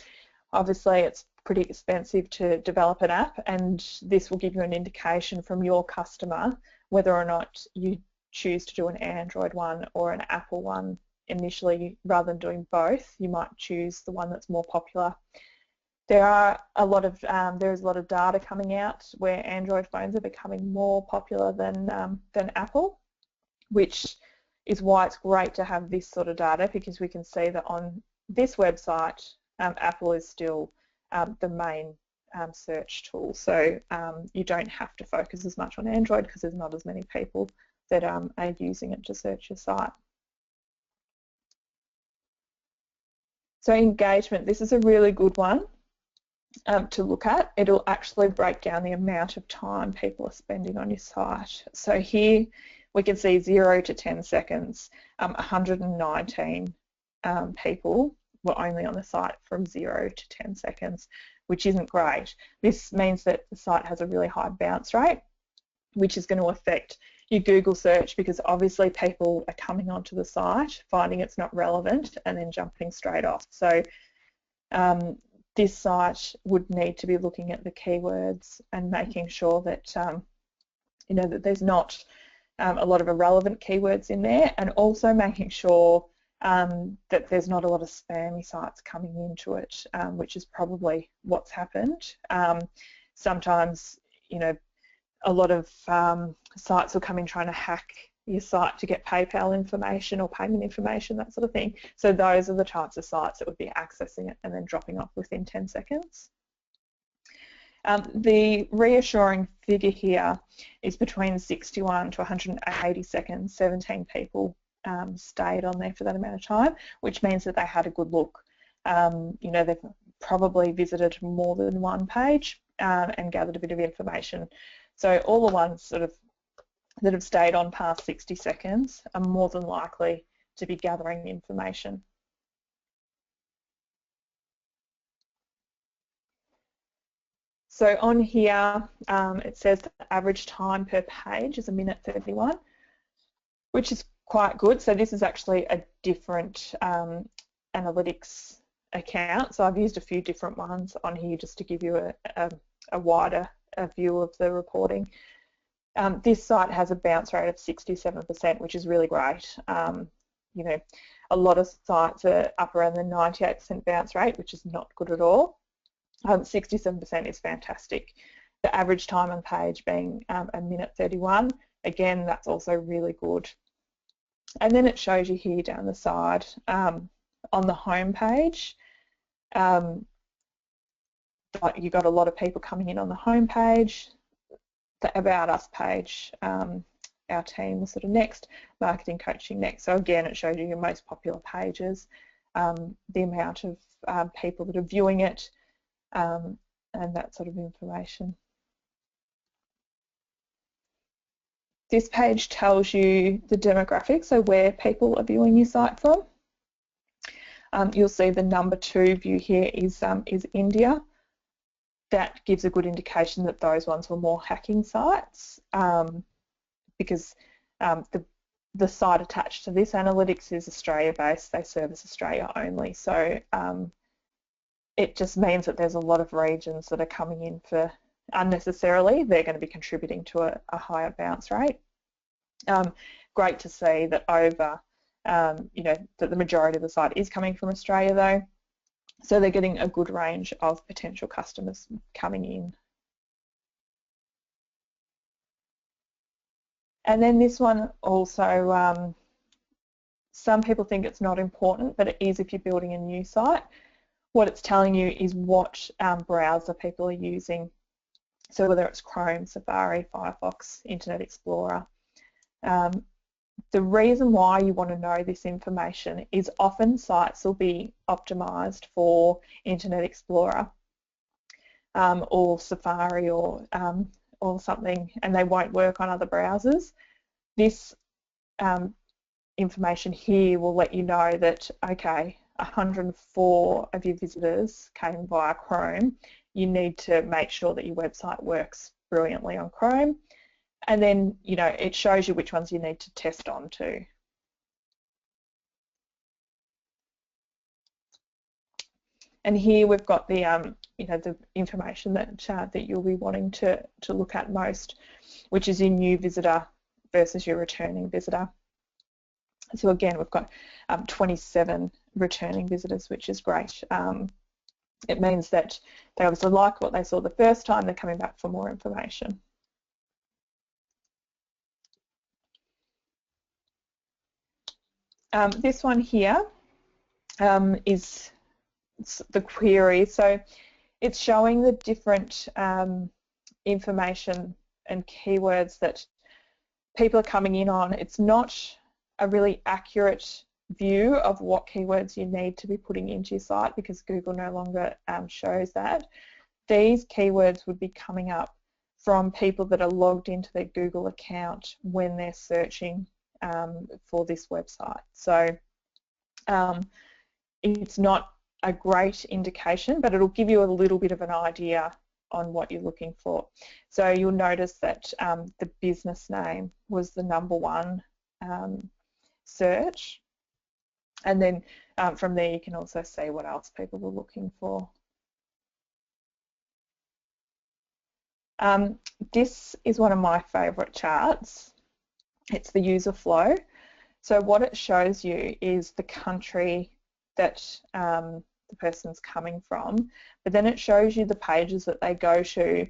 obviously it's pretty expensive to develop an app, and this will give you an indication from your customer whether or not you choose to do an Android one or an Apple one initially rather than doing both. You might choose the one that's more popular. There is a lot of data coming out where Android phones are becoming more popular than Apple, which is why it's great to have this sort of data, because we can see that on this website, Apple is still the main search tool. So you don't have to focus as much on Android because there's not as many people that are using it to search your site. So engagement, this is a really good one to look at. It'll actually break down the amount of time people are spending on your site. So here we can see 0 to 10 seconds, 119 people were only on the site from 0 to 10 seconds, which isn't great. This means that the site has a really high bounce rate, which is going to affect your Google search, because obviously people are coming onto the site, finding it's not relevant, and then jumping straight off. So this site would need to be looking at the keywords and making sure that that there's not a lot of irrelevant keywords in there, and also making sure that there's not a lot of spammy sites coming into it, which is probably what's happened. Sometimes, a lot of sites will come in trying to hack your site to get PayPal information or payment information, that sort of thing. So those are the types of sites that would be accessing it and then dropping off within 10 seconds. The reassuring figure here is between 61 to 180 seconds, 17 people stayed on there for that amount of time, which means that they had a good look. They've probably visited more than one page and gathered a bit of information. So all the ones that have stayed on past 60 seconds are more than likely to be gathering information. So on here, it says the average time per page is 1:31, which is quite good. So this is actually a different analytics account. So I've used a few different ones on here just to give you a wider view of the reporting. This site has a bounce rate of 67%, which is really great. A lot of sites are up around the 98% bounce rate, which is not good at all. 67% is fantastic. The average time on page being 1:31, again, that's also really good. And then it shows you here down the side on the home page. You've got a lot of people coming in on the home page. The About Us page, our team was sort of next, marketing coaching next. So again, it shows you your most popular pages, the amount of people that are viewing it, and that sort of information. This page tells you the demographics, so where people are viewing your site from. You'll see the number 2 view here is India. That gives a good indication that those ones were more hacking sites, because the site attached to this analytics is Australia-based. They service Australia only. So it just means that there's a lot of regions that are coming in for unnecessarily. They're going to be contributing to a higher bounce rate. Great to see that over, that the majority of the site is coming from Australia though. So they're getting a good range of potential customers coming in. And then this one also, some people think it's not important, but it is if you're building a new site. What it's telling you is what browser people are using. So whether it's Chrome, Safari, Firefox, Internet Explorer. The reason why you want to know this information is often sites will be optimized for Internet Explorer or Safari or something, and they won't work on other browsers. This information here will let you know that, okay, 104 of your visitors came via Chrome. You need to make sure that your website works brilliantly on Chrome. And then, it shows you which ones you need to test on to. And here we've got the, the information that you'll be wanting to look at most, which is your new visitor versus your returning visitor. So again, we've got 27 returning visitors, which is great. It means that they obviously like what they saw the first time, they're coming back for more information. This one here is the query. So it's showing the different information and keywords that people are coming in on. It's not a really accurate view of what keywords you need to be putting into your site because Google no longer shows that. These keywords would be coming up from people that are logged into their Google account when they're searching for this website. So it's not a great indication, but it'll give you a little bit of an idea on what you're looking for. So you'll notice that the business name was the #1 search, and then from there you can also see what else people were looking for. This is one of my favourite charts. It's the user flow. So what it shows you is the country that the person's coming from, but then it shows you the pages that they go to,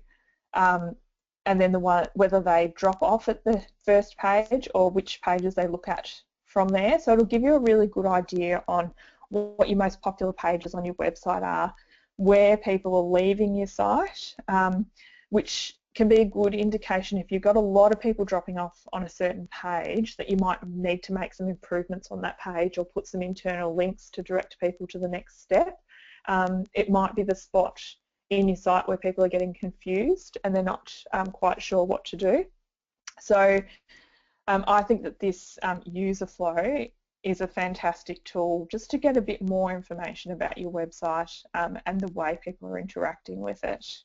and then whether they drop off at the first page or which pages they look at from there. So it'll give you a really good idea on what your most popular pages on your website are, where people are leaving your site, which can be a good indication if you've got a lot of people dropping off on a certain page that you might need to make some improvements on that page or put some internal links to direct people to the next step. It might be the spot in your site where people are getting confused and they're not quite sure what to do. So I think that this user flow is a fantastic tool just to get a bit more information about your website and the way people are interacting with it.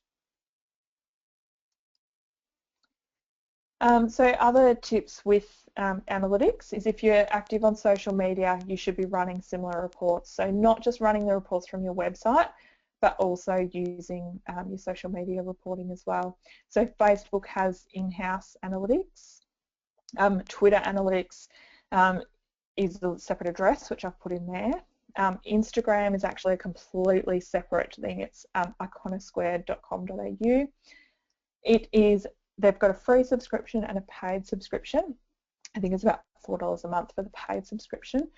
So other tips with analytics is if you're active on social media, you should be running similar reports. So not just running the reports from your website, but also using your social media reporting as well. So Facebook has in-house analytics. Twitter analytics is a separate address, which I've put in there. Instagram is actually a completely separate thing. It's iconosquared.com.au. They've got a free subscription and a paid subscription. I think it's about $4 a month for the paid subscription.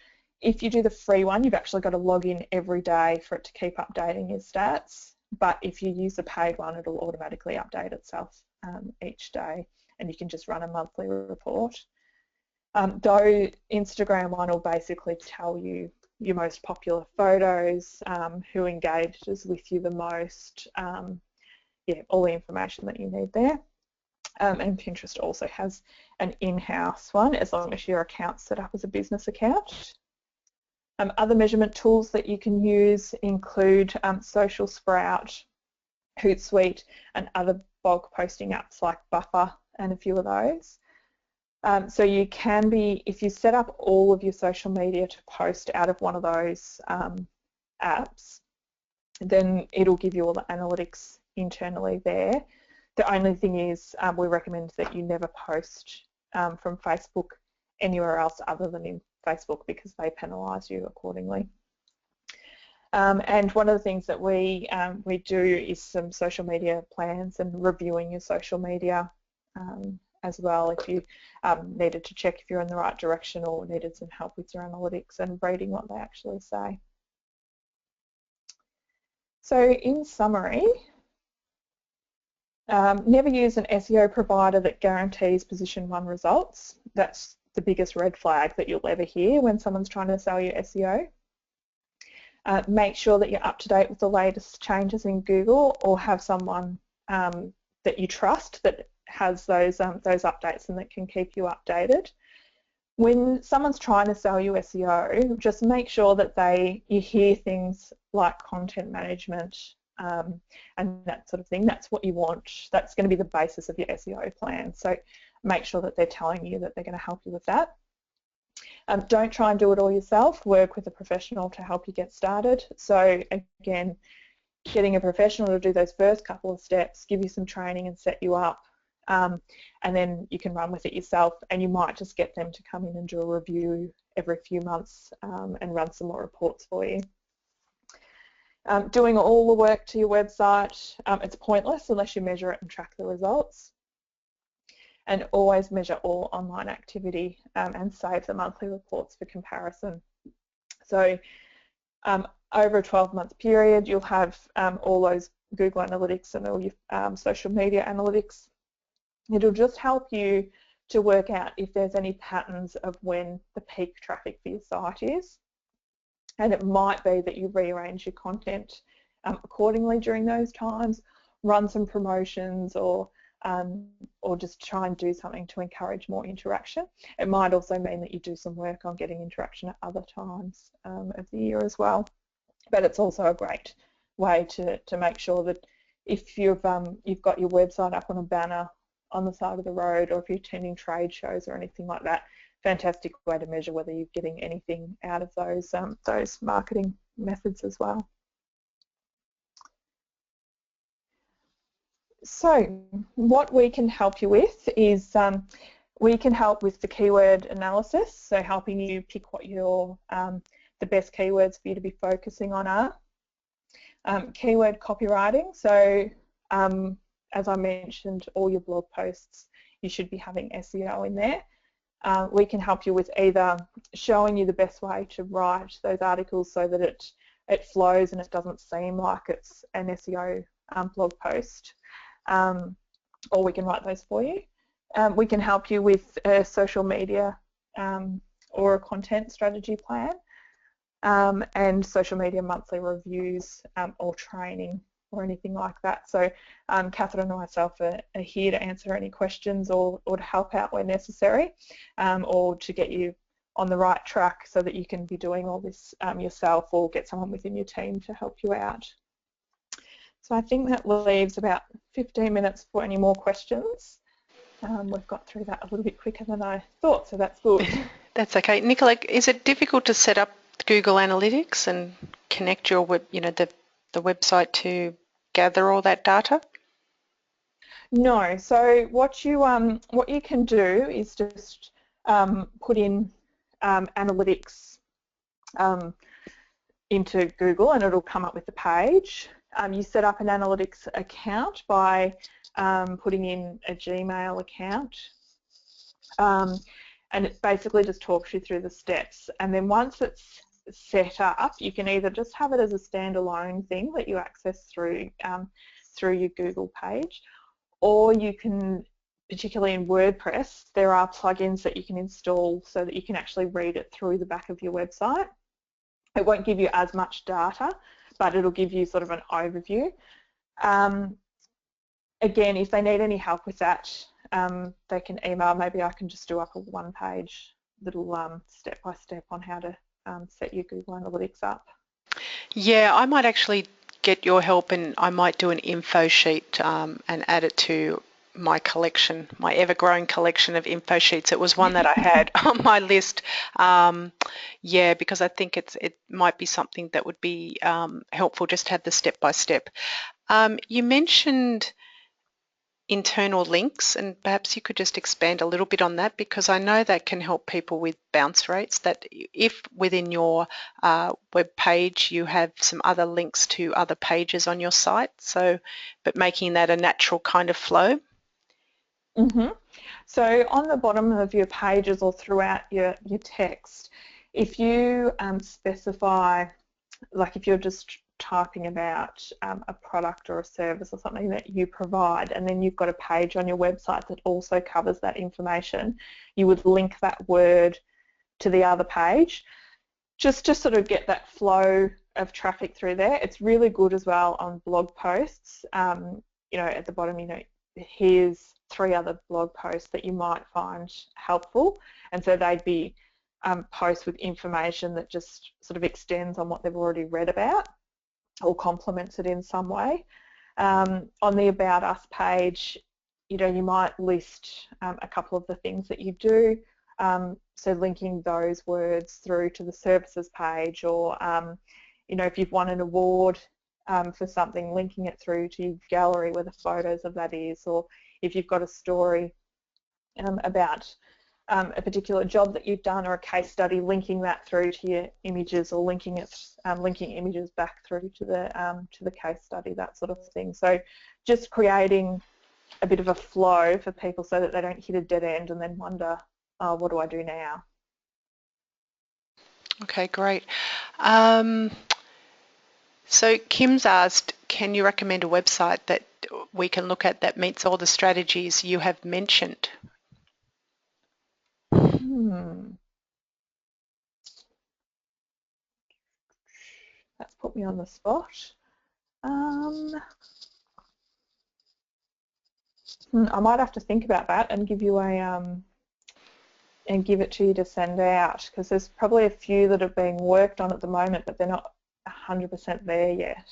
If you do the free one, you've actually got to log in every day for it to keep updating your stats. But if you use the paid one, it'll automatically update itself each day, and you can just run a monthly report. Though Instagram one will basically tell you your most popular photos, who engages with you the most, yeah, all the information that you need there. And Pinterest also has an in-house one as long as your account's set up as a business account. Other measurement tools that you can use include Social Sprout, Hootsuite, and other bulk posting apps like Buffer and a few of those. So you can be, if you set up all of your social media to post out of one of those apps, then it'll give you all the analytics internally there. The only thing is we recommend that you never post from Facebook anywhere else other than in Facebook because they penalise you accordingly. And one of the things that we do is some social media plans and reviewing your social media as well if you needed to check if you're in the right direction or needed some help with your analytics and reading what they actually say. So in summary, never use an SEO provider that guarantees position 1 results. That's the biggest red flag that you'll ever hear when someone's trying to sell you SEO. Make sure that you're up to date with the latest changes in Google or have someone that you trust that has those updates and that can keep you updated. When someone's trying to sell you SEO, just make sure that you hear things like content management, and that sort of thing. That's what you want. That's going to be the basis of your SEO plan. So make sure that they're telling you that they're going to help you with that. Don't try and do it all yourself. Work with a professional to help you get started. So again, getting a professional to do those first couple of steps, give you some training and set you up and then you can run with it yourself, and you might just get them to come in and do a review every few months and run some more reports for you. Doing all the work to your website, it's pointless unless you measure it and track the results. And always measure all online activity and save the monthly reports for comparison. So over a 12-month period, you'll have all those Google Analytics and all your social media analytics. It'll just help you to work out if there's any patterns of when the peak traffic for your site is. And it might be that you rearrange your content accordingly during those times, run some promotions, or just try and do something to encourage more interaction. It might also mean that you do some work on getting interaction at other times of the year as well. But it's also a great way to make sure that if you've got your website up on a banner on the side of the road, or if you're attending trade shows or anything like that, fantastic way to measure whether you're getting anything out of those marketing methods as well. So what we can help you with is we can help with the keyword analysis, so helping you pick what your the best keywords for you to be focusing on are. Keyword copywriting, so as I mentioned, all your blog posts, you should be having SEO in there. We can help you with either showing you the best way to write those articles so that it flows and it doesn't seem like it's an SEO blog post, or we can write those for you. We can help you with a social media or a content strategy plan, and social media monthly reviews or training or anything like that. So Catherine and myself are here to answer any questions or to help out where necessary, or to get you on the right track so that you can be doing all this yourself, or get someone within your team to help you out. So I think that leaves about 15 minutes for any more questions. We've got through that a little bit quicker than I thought, so that's good. That's okay. Nicola, is it difficult to set up Google Analytics and connect your the website to gather all that data? No. So what you can do is just put in analytics into Google, and it'll come up with the page. You set up an analytics account by putting in a Gmail account, and it basically just talks you through the steps. And then once it's set up, you can either just have it as a standalone thing that you access through your Google page, or you can, particularly in WordPress, there are plugins that you can install so that you can actually read it through the back of your website. It won't give you as much data, but it'll give you sort of an overview. Again, if they need any help with that, they can email. Maybe I can just do up a one-page little step-by-step on how to set your Google Analytics up. Yeah, I might actually get your help, and I might do an info sheet and add it to my collection, my ever-growing collection of info sheets. It was one that I had on my list, yeah, because I think it might be something that would be helpful, just to have the step-by-step. You mentioned internal links, and perhaps you could just expand a little bit on that, because I know that can help people with bounce rates, that if within your web page you have some other links to other pages on your site, but making that a natural kind of flow. So on the bottom of your pages or throughout your text, if you specify, like if you're just typing about a product or a service or something that you provide, and then you've got a page on your website that also covers that information, you would link that word to the other page just to sort of get that flow of traffic through there. It's really good as well on blog posts. At the bottom, here's 3 other blog posts that you might find helpful, and so they'd be posts with information that just sort of extends on what they've already read about or complements it in some way. On the About Us page, you might list a couple of the things that you do, so linking those words through to the services page, or if you've won an award for something, linking it through to your gallery where the photos of that is, or if you've got a story about a particular job that you've done or a case study, linking that through to your images or linking images back through to the case study, that sort of thing. So just creating a bit of a flow for people so that they don't hit a dead end and then wonder, oh, what do I do now? Okay, great. So Kim's asked, can you recommend a website that we can look at that meets all the strategies you have mentioned? That's put me on the spot. I might have to think about that and give you and give it to you to send out, because there's probably a few that are being worked on at the moment, but they're not 100% there yet.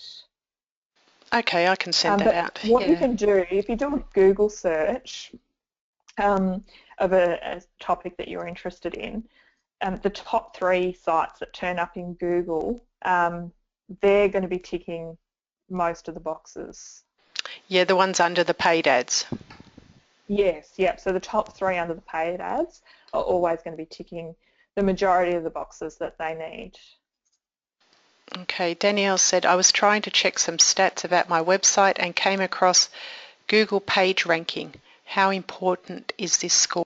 Okay, I can send that out. What you can do, if you do a Google search of a topic that you're interested in, the top 3 sites that turn up in Google, they're going to be ticking most of the boxes. Yeah, the ones under the paid ads. Yes, yep. So the top 3 under the paid ads are always going to be ticking the majority of the boxes that they need. Okay, Danielle said, I was trying to check some stats about my website and came across Google page ranking. How important is this score?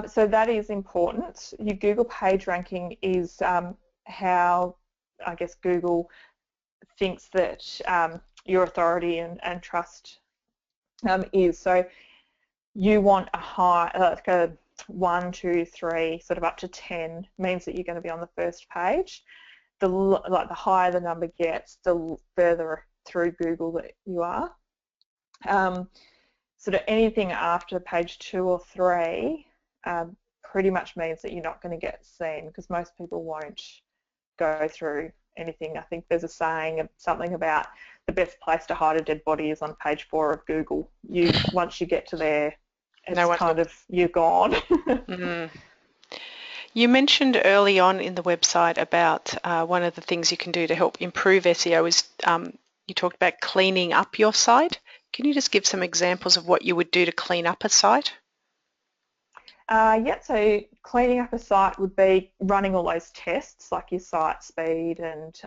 So that is important. Your Google page ranking is how, I guess, Google thinks that your authority and trust is. So you want a high, like a 1, 2, 3, sort of up to 10 means that you're going to be on the first page. The higher the number gets, the further through Google that you are. Sort of anything after page 2 or 3 pretty much means that you're not going to get seen, because most people won't go through anything. I think there's a saying, something about the best place to hide a dead body is on page 4 of Google. Once you get to there, it's you're gone. You mentioned early on in the website about one of the things you can do to help improve SEO is you talked about cleaning up your site. Can you just give some examples of what you would do to clean up a site? Yeah, so cleaning up a site would be running all those tests, like your site speed and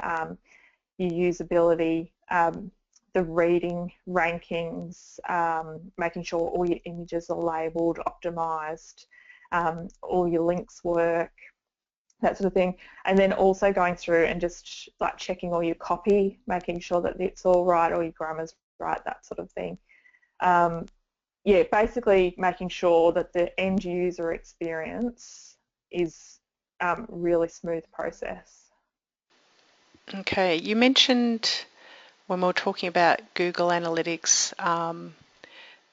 your usability, the reading rankings, making sure all your images are labelled, optimised, all your links work, that sort of thing. And then also going through and just like checking all your copy, making sure that it's all right, all your grammar's right, that sort of thing. Yeah, basically making sure that the end user experience is really smooth process. Okay, you mentioned when we were talking about Google Analytics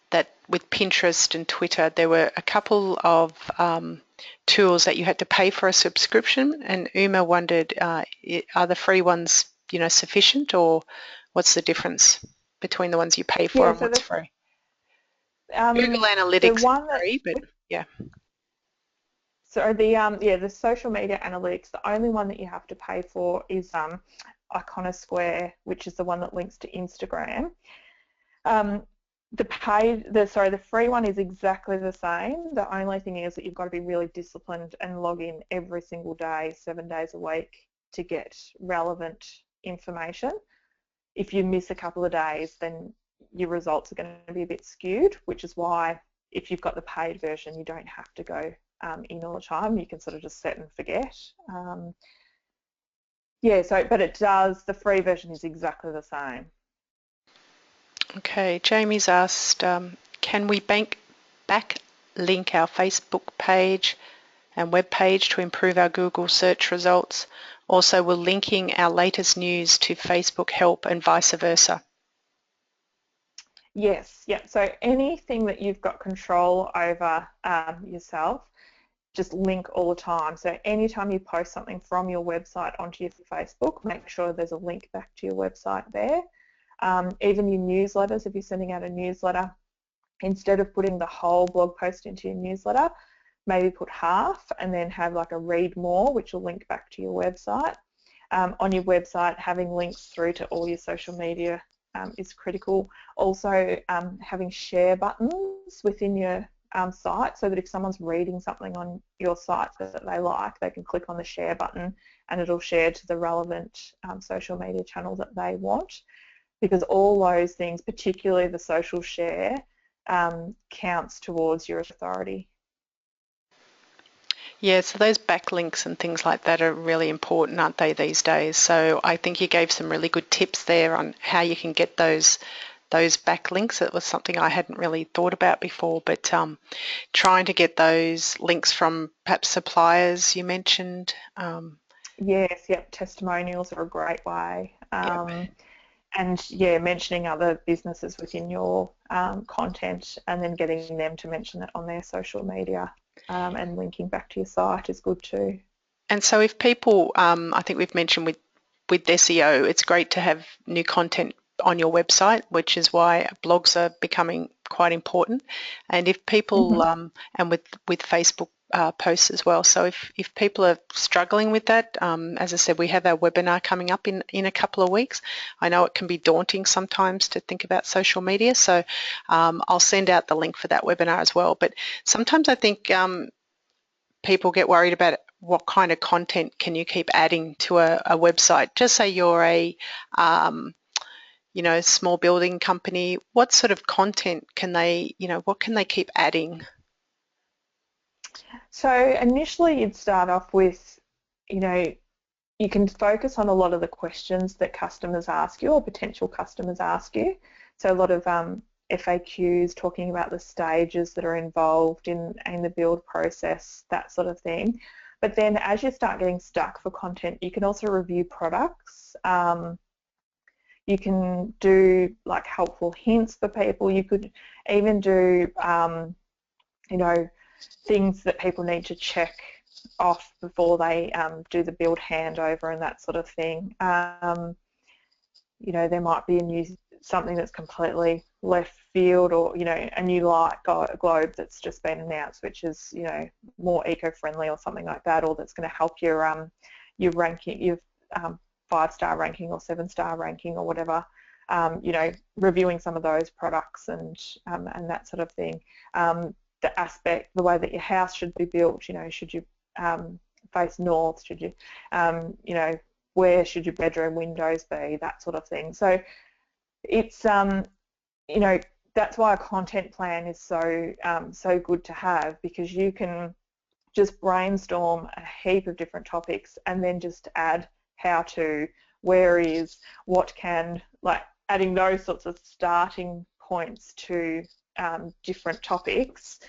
that with Pinterest and Twitter there were a couple of tools that you had to pay for a subscription, and Uma wondered, are the free ones sufficient, or what's the difference between the ones you pay for and what's free? Google Analytics is free, but yeah. So the social media analytics, the only one that you have to pay for is Iconosquare, which is the one that links to Instagram. The free one is exactly the same. The only thing is that you've got to be really disciplined and log in every single day, 7 days a week, to get relevant information. If you miss a couple of days, then your results are going to be a bit skewed, which is why if you've got the paid version, you don't have to go in all the time. You can sort of just set and forget. But it does, the free version is exactly the same. Okay, Jamie's asked, can we backlink our Facebook page and web page to improve our Google search results? Also, will linking our latest news to Facebook help, and vice versa? Yes, yeah. So anything that you've got control over yourself, just link all the time. So anytime you post something from your website onto your Facebook, make sure there's a link back to your website there. Even your newsletters, if you're sending out a newsletter, instead of putting the whole blog post into your newsletter, maybe put half and then have like a read more, which will link back to your website. On your website, having links through to all your social media is critical. Also, having share buttons within your site, so that if someone's reading something on your site that they like, they can click on the share button and it'll share to the relevant social media channel that they want, because all those things, particularly the social share, counts towards your authority. Yeah, so those backlinks and things like that are really important, aren't they, these days? So I think you gave some really good tips there on how you can get those backlinks. It was something I hadn't really thought about before, but trying to get those links from perhaps suppliers you mentioned. Yes, yep, testimonials are a great way. Yep. And yeah, mentioning other businesses within your content and then getting them to mention it on their social media and linking back to your site is good too. And so if people, I think we've mentioned with SEO, it's great to have new content on your website, which is why blogs are becoming quite important. And if people, and with Facebook posts as well, so if people are struggling with that, as I said, we have our webinar coming up in a couple of weeks. I know it can be daunting sometimes to think about social media, so I'll send out the link for that webinar as well. But sometimes I think people get worried about what kind of content can you keep adding to a website. Just say you're a small building company, what sort of content can they, what can they keep adding? So initially you'd start off with, you can focus on a lot of the questions that customers ask you or potential customers ask you. So a lot of FAQs talking about the stages that are involved in the build process, that sort of thing. But then as you start getting stuck for content, you can also review products. You can do like helpful hints for people. You could even do, things that people need to check off before they do the build handover and that sort of thing. There might be something that's completely left field, or a new light globe that's just been announced, which is more eco-friendly or something like that, or that's going to help your ranking, your 5-star ranking or 7-star ranking or whatever. Reviewing some of those products and that sort of thing. The way that your house should be built. Should you face north? Should you, where should your bedroom windows be? That sort of thing. So it's that's why a content plan is so good to have, because you can just brainstorm a heap of different topics and then just add how to, where is, what can, like adding those sorts of starting points to different topics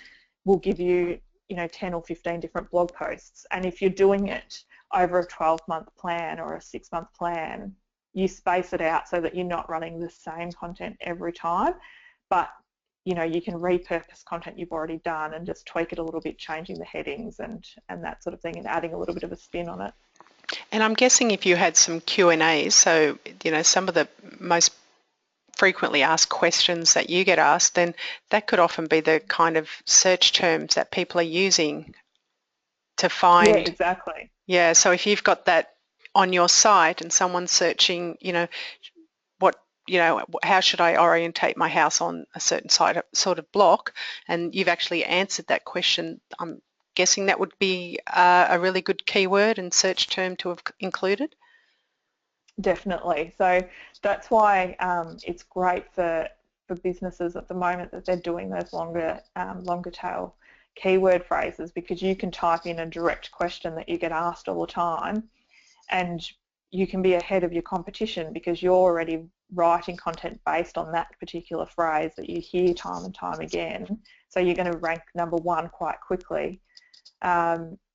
will give you 10 or 15 different blog posts. And if you're doing it over a 12-month plan or a 6-month plan, you space it out so that you're not running the same content every time, but you can repurpose content you've already done and just tweak it a little bit, changing the headings and that sort of thing, and adding a little bit of a spin on it. And I'm guessing if you had some Q&As, so some of the most frequently asked questions that you get asked, then that could often be the kind of search terms that people are using to find. Yeah, exactly. Yeah, so if you've got that on your site and someone's searching, how should I orientate my house on a certain sort of block, and you've actually answered that question, I'm guessing that would be a really good keyword and search term to have included. Definitely. So that's why it's great for businesses at the moment that they're doing those longer tail keyword phrases, because you can type in a direct question that you get asked all the time and you can be ahead of your competition because you're already writing content based on that particular phrase that you hear time and time again. So you're going to rank number one quite quickly,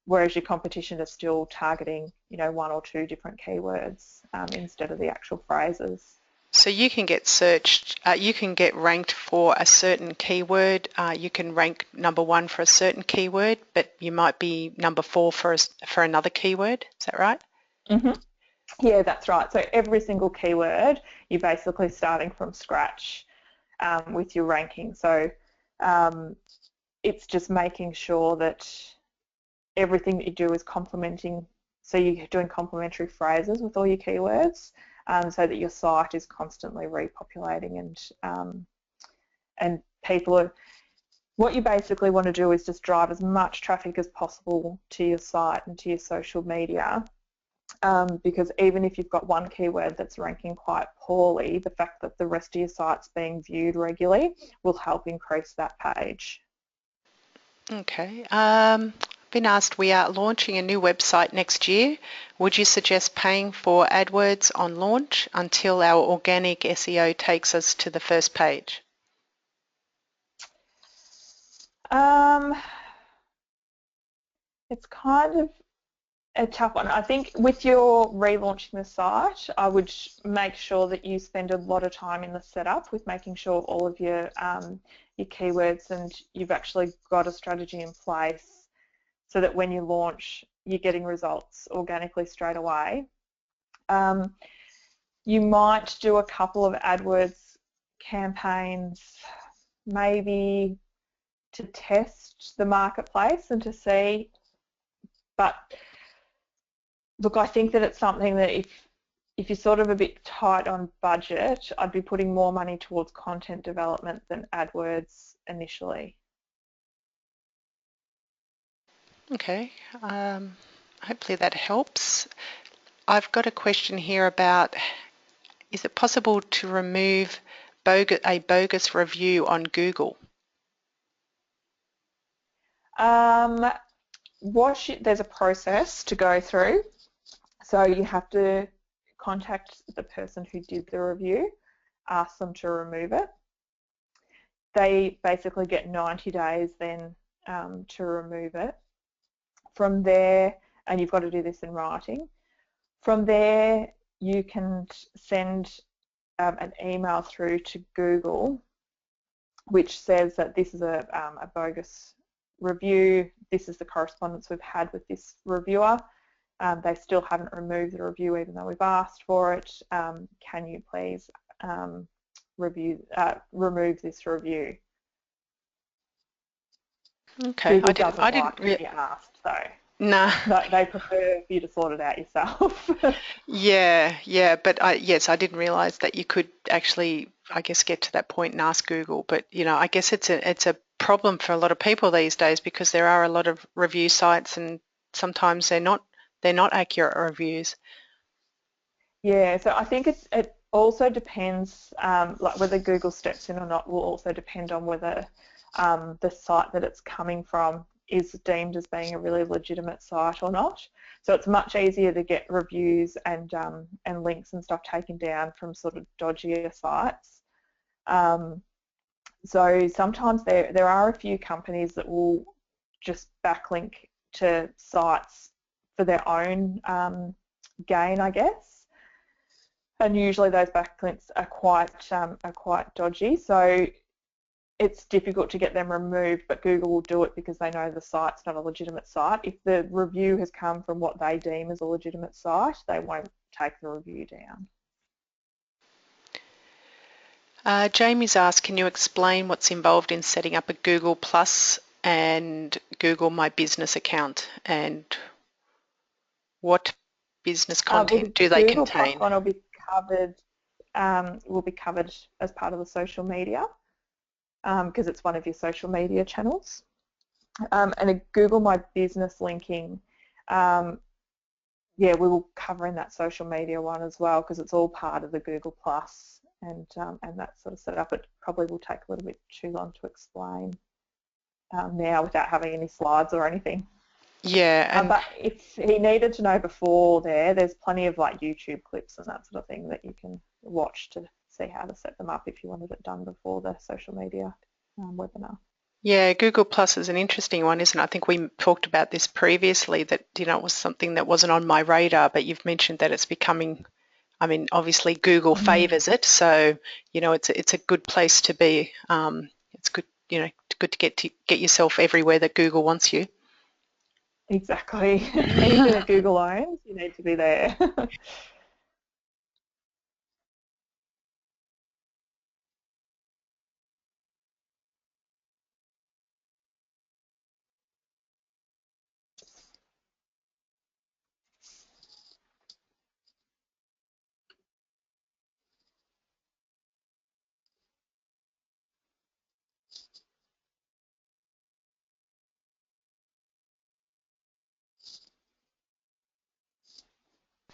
whereas your competition is still targeting, 1 or 2 different keywords instead of the actual phrases. So you can get searched, you can get ranked for a certain keyword, you can rank number 1 for a certain keyword, but you might be number 4 for another keyword, is that right? Mm-hmm. Yeah, that's right. So every single keyword, you're basically starting from scratch with your ranking. So it's just making sure that everything that you do is complementing, so you're doing complementary phrases with all your keywords, so that your site is constantly repopulating, and people are, what you basically want to do is just drive as much traffic as possible to your site and to your social media, because even if you've got one keyword that's ranking quite poorly, the fact that the rest of your site's being viewed regularly will help increase that page. Okay. Been asked, we are launching a new website next year. Would you suggest paying for AdWords on launch until our organic SEO takes us to the first page? It's kind of a tough one. I think with your relaunching the site, I would make sure that you spend a lot of time in the setup with making sure all of your keywords, and you've actually got a strategy in place so that when you launch, you're getting results organically straight away. You might do a couple of AdWords campaigns, maybe to test the marketplace and to see, but look, I think that it's something that if you're sort of a bit tight on budget, I'd be putting more money towards content development than AdWords initially. Okay, hopefully that helps. I've got a question here about, is it possible to remove a bogus review on Google? There's a process to go through. So you have to contact the person who did the review, ask them to remove it. They basically get 90 days then to remove it. From there, and you've got to do this in writing, from there you can send an email through to Google which says that this is a bogus review, this is the correspondence we've had with this reviewer. They still haven't removed the review even though we've asked for it. Can you please remove this review? Okay, Google doesn't like to be asked though. No. They prefer you to sort it out yourself. Yeah, but yes, I didn't realise that you could actually, I guess, get to that point and ask Google. But I guess it's a problem for a lot of people these days because there are a lot of review sites and sometimes they're not accurate reviews. Yeah, so I think it also depends, like whether Google steps in or not will also depend on whether the site that it's coming from is deemed as being a really legitimate site or not. So it's much easier to get reviews and links and stuff taken down from sort of dodgier sites. So sometimes there are a few companies that will just backlink to sites for their own gain, I guess. And usually those backlinks are quite dodgy. So it's difficult to get them removed, but Google will do it because they know the site's not a legitimate site. If the review has come from what they deem as a legitimate site, they won't take the review down. Jamie's asked, can you explain what's involved in setting up a Google Plus and Google My Business account, and what business content do they Google contain? Plus one will be covered as part of the social media. Because it's one of your social media channels. And a Google My Business linking, yeah, we will cover in that social media one as well because it's all part of the Google Plus, and that sort of setup. It probably will take a little bit too long to explain now without having any slides or anything. Yeah, but if he needed to know before there's plenty of like YouTube clips and that sort of thing that you can watch to see how to set them up if you wanted it done before the social media webinar. Yeah, Google Plus is an interesting one, isn't it? I think we talked about this previously, that it was something that wasn't on my radar, but you've mentioned that it's becoming, I mean, obviously Google favours it, so it's a good place to be. It's good, good to get yourself everywhere that Google wants you. Exactly. Anything that Google owns, you need to be there.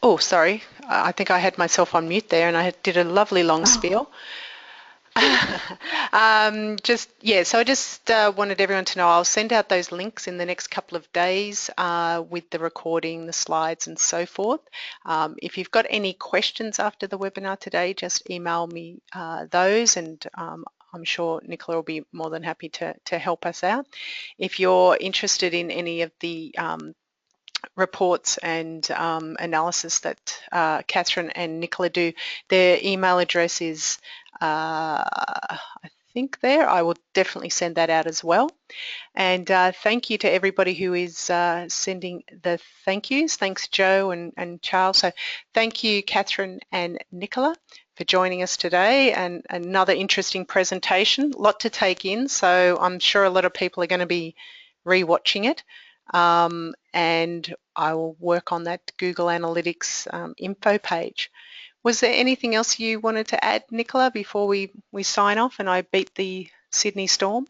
Oh, sorry. I think I had myself on mute there and I did a lovely long spiel. So I just wanted everyone to know I'll send out those links in the next couple of days with the recording, the slides and so forth. If you've got any questions after the webinar today, just email me those, and I'm sure Nicola will be more than happy to help us out. If you're interested in any of the reports and analysis that Catherine and Nicola do, their email address is I think there. I will definitely send that out as well. And thank you to everybody who is sending the thank yous. Thanks, Joe and Charles. So thank you, Catherine and Nicola, for joining us today, and another interesting presentation. A lot to take in, so I'm sure a lot of people are going to be re-watching it. And I will work on that Google Analytics info page. Was there anything else you wanted to add, Nicola, before we sign off and I beat the Sydney storm?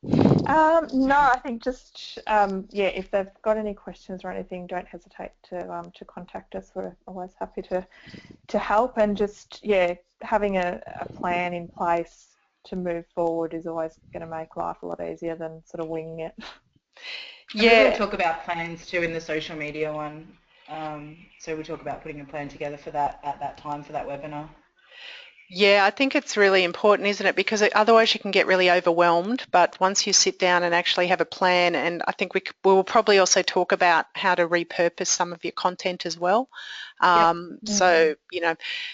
No, I think just if they've got any questions or anything, don't hesitate to contact us. We're always happy to help, and just having a plan in place to move forward is always going to make life a lot easier than sort of winging it. Yeah, we talk about plans too in the social media one. So we talk about putting a plan together for that at that time for that webinar. Yeah, I think it's really important, isn't it? Because otherwise you can get really overwhelmed. But once you sit down and actually have a plan, and I think we will probably also talk about how to repurpose some of your content as well. So,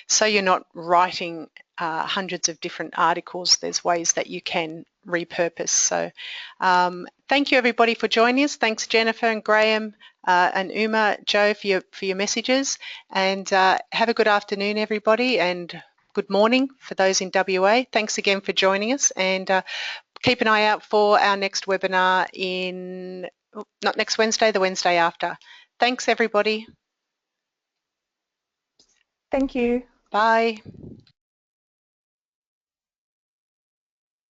so you're not writing hundreds of different articles. There's ways that you can repurpose. So thank you everybody for joining us. Thanks Jennifer and Graham and Uma, Joe for your messages, and have a good afternoon everybody, and good morning for those in WA. Thanks again for joining us, and keep an eye out for our next webinar not next Wednesday, the Wednesday after. Thanks everybody. Thank you. Bye.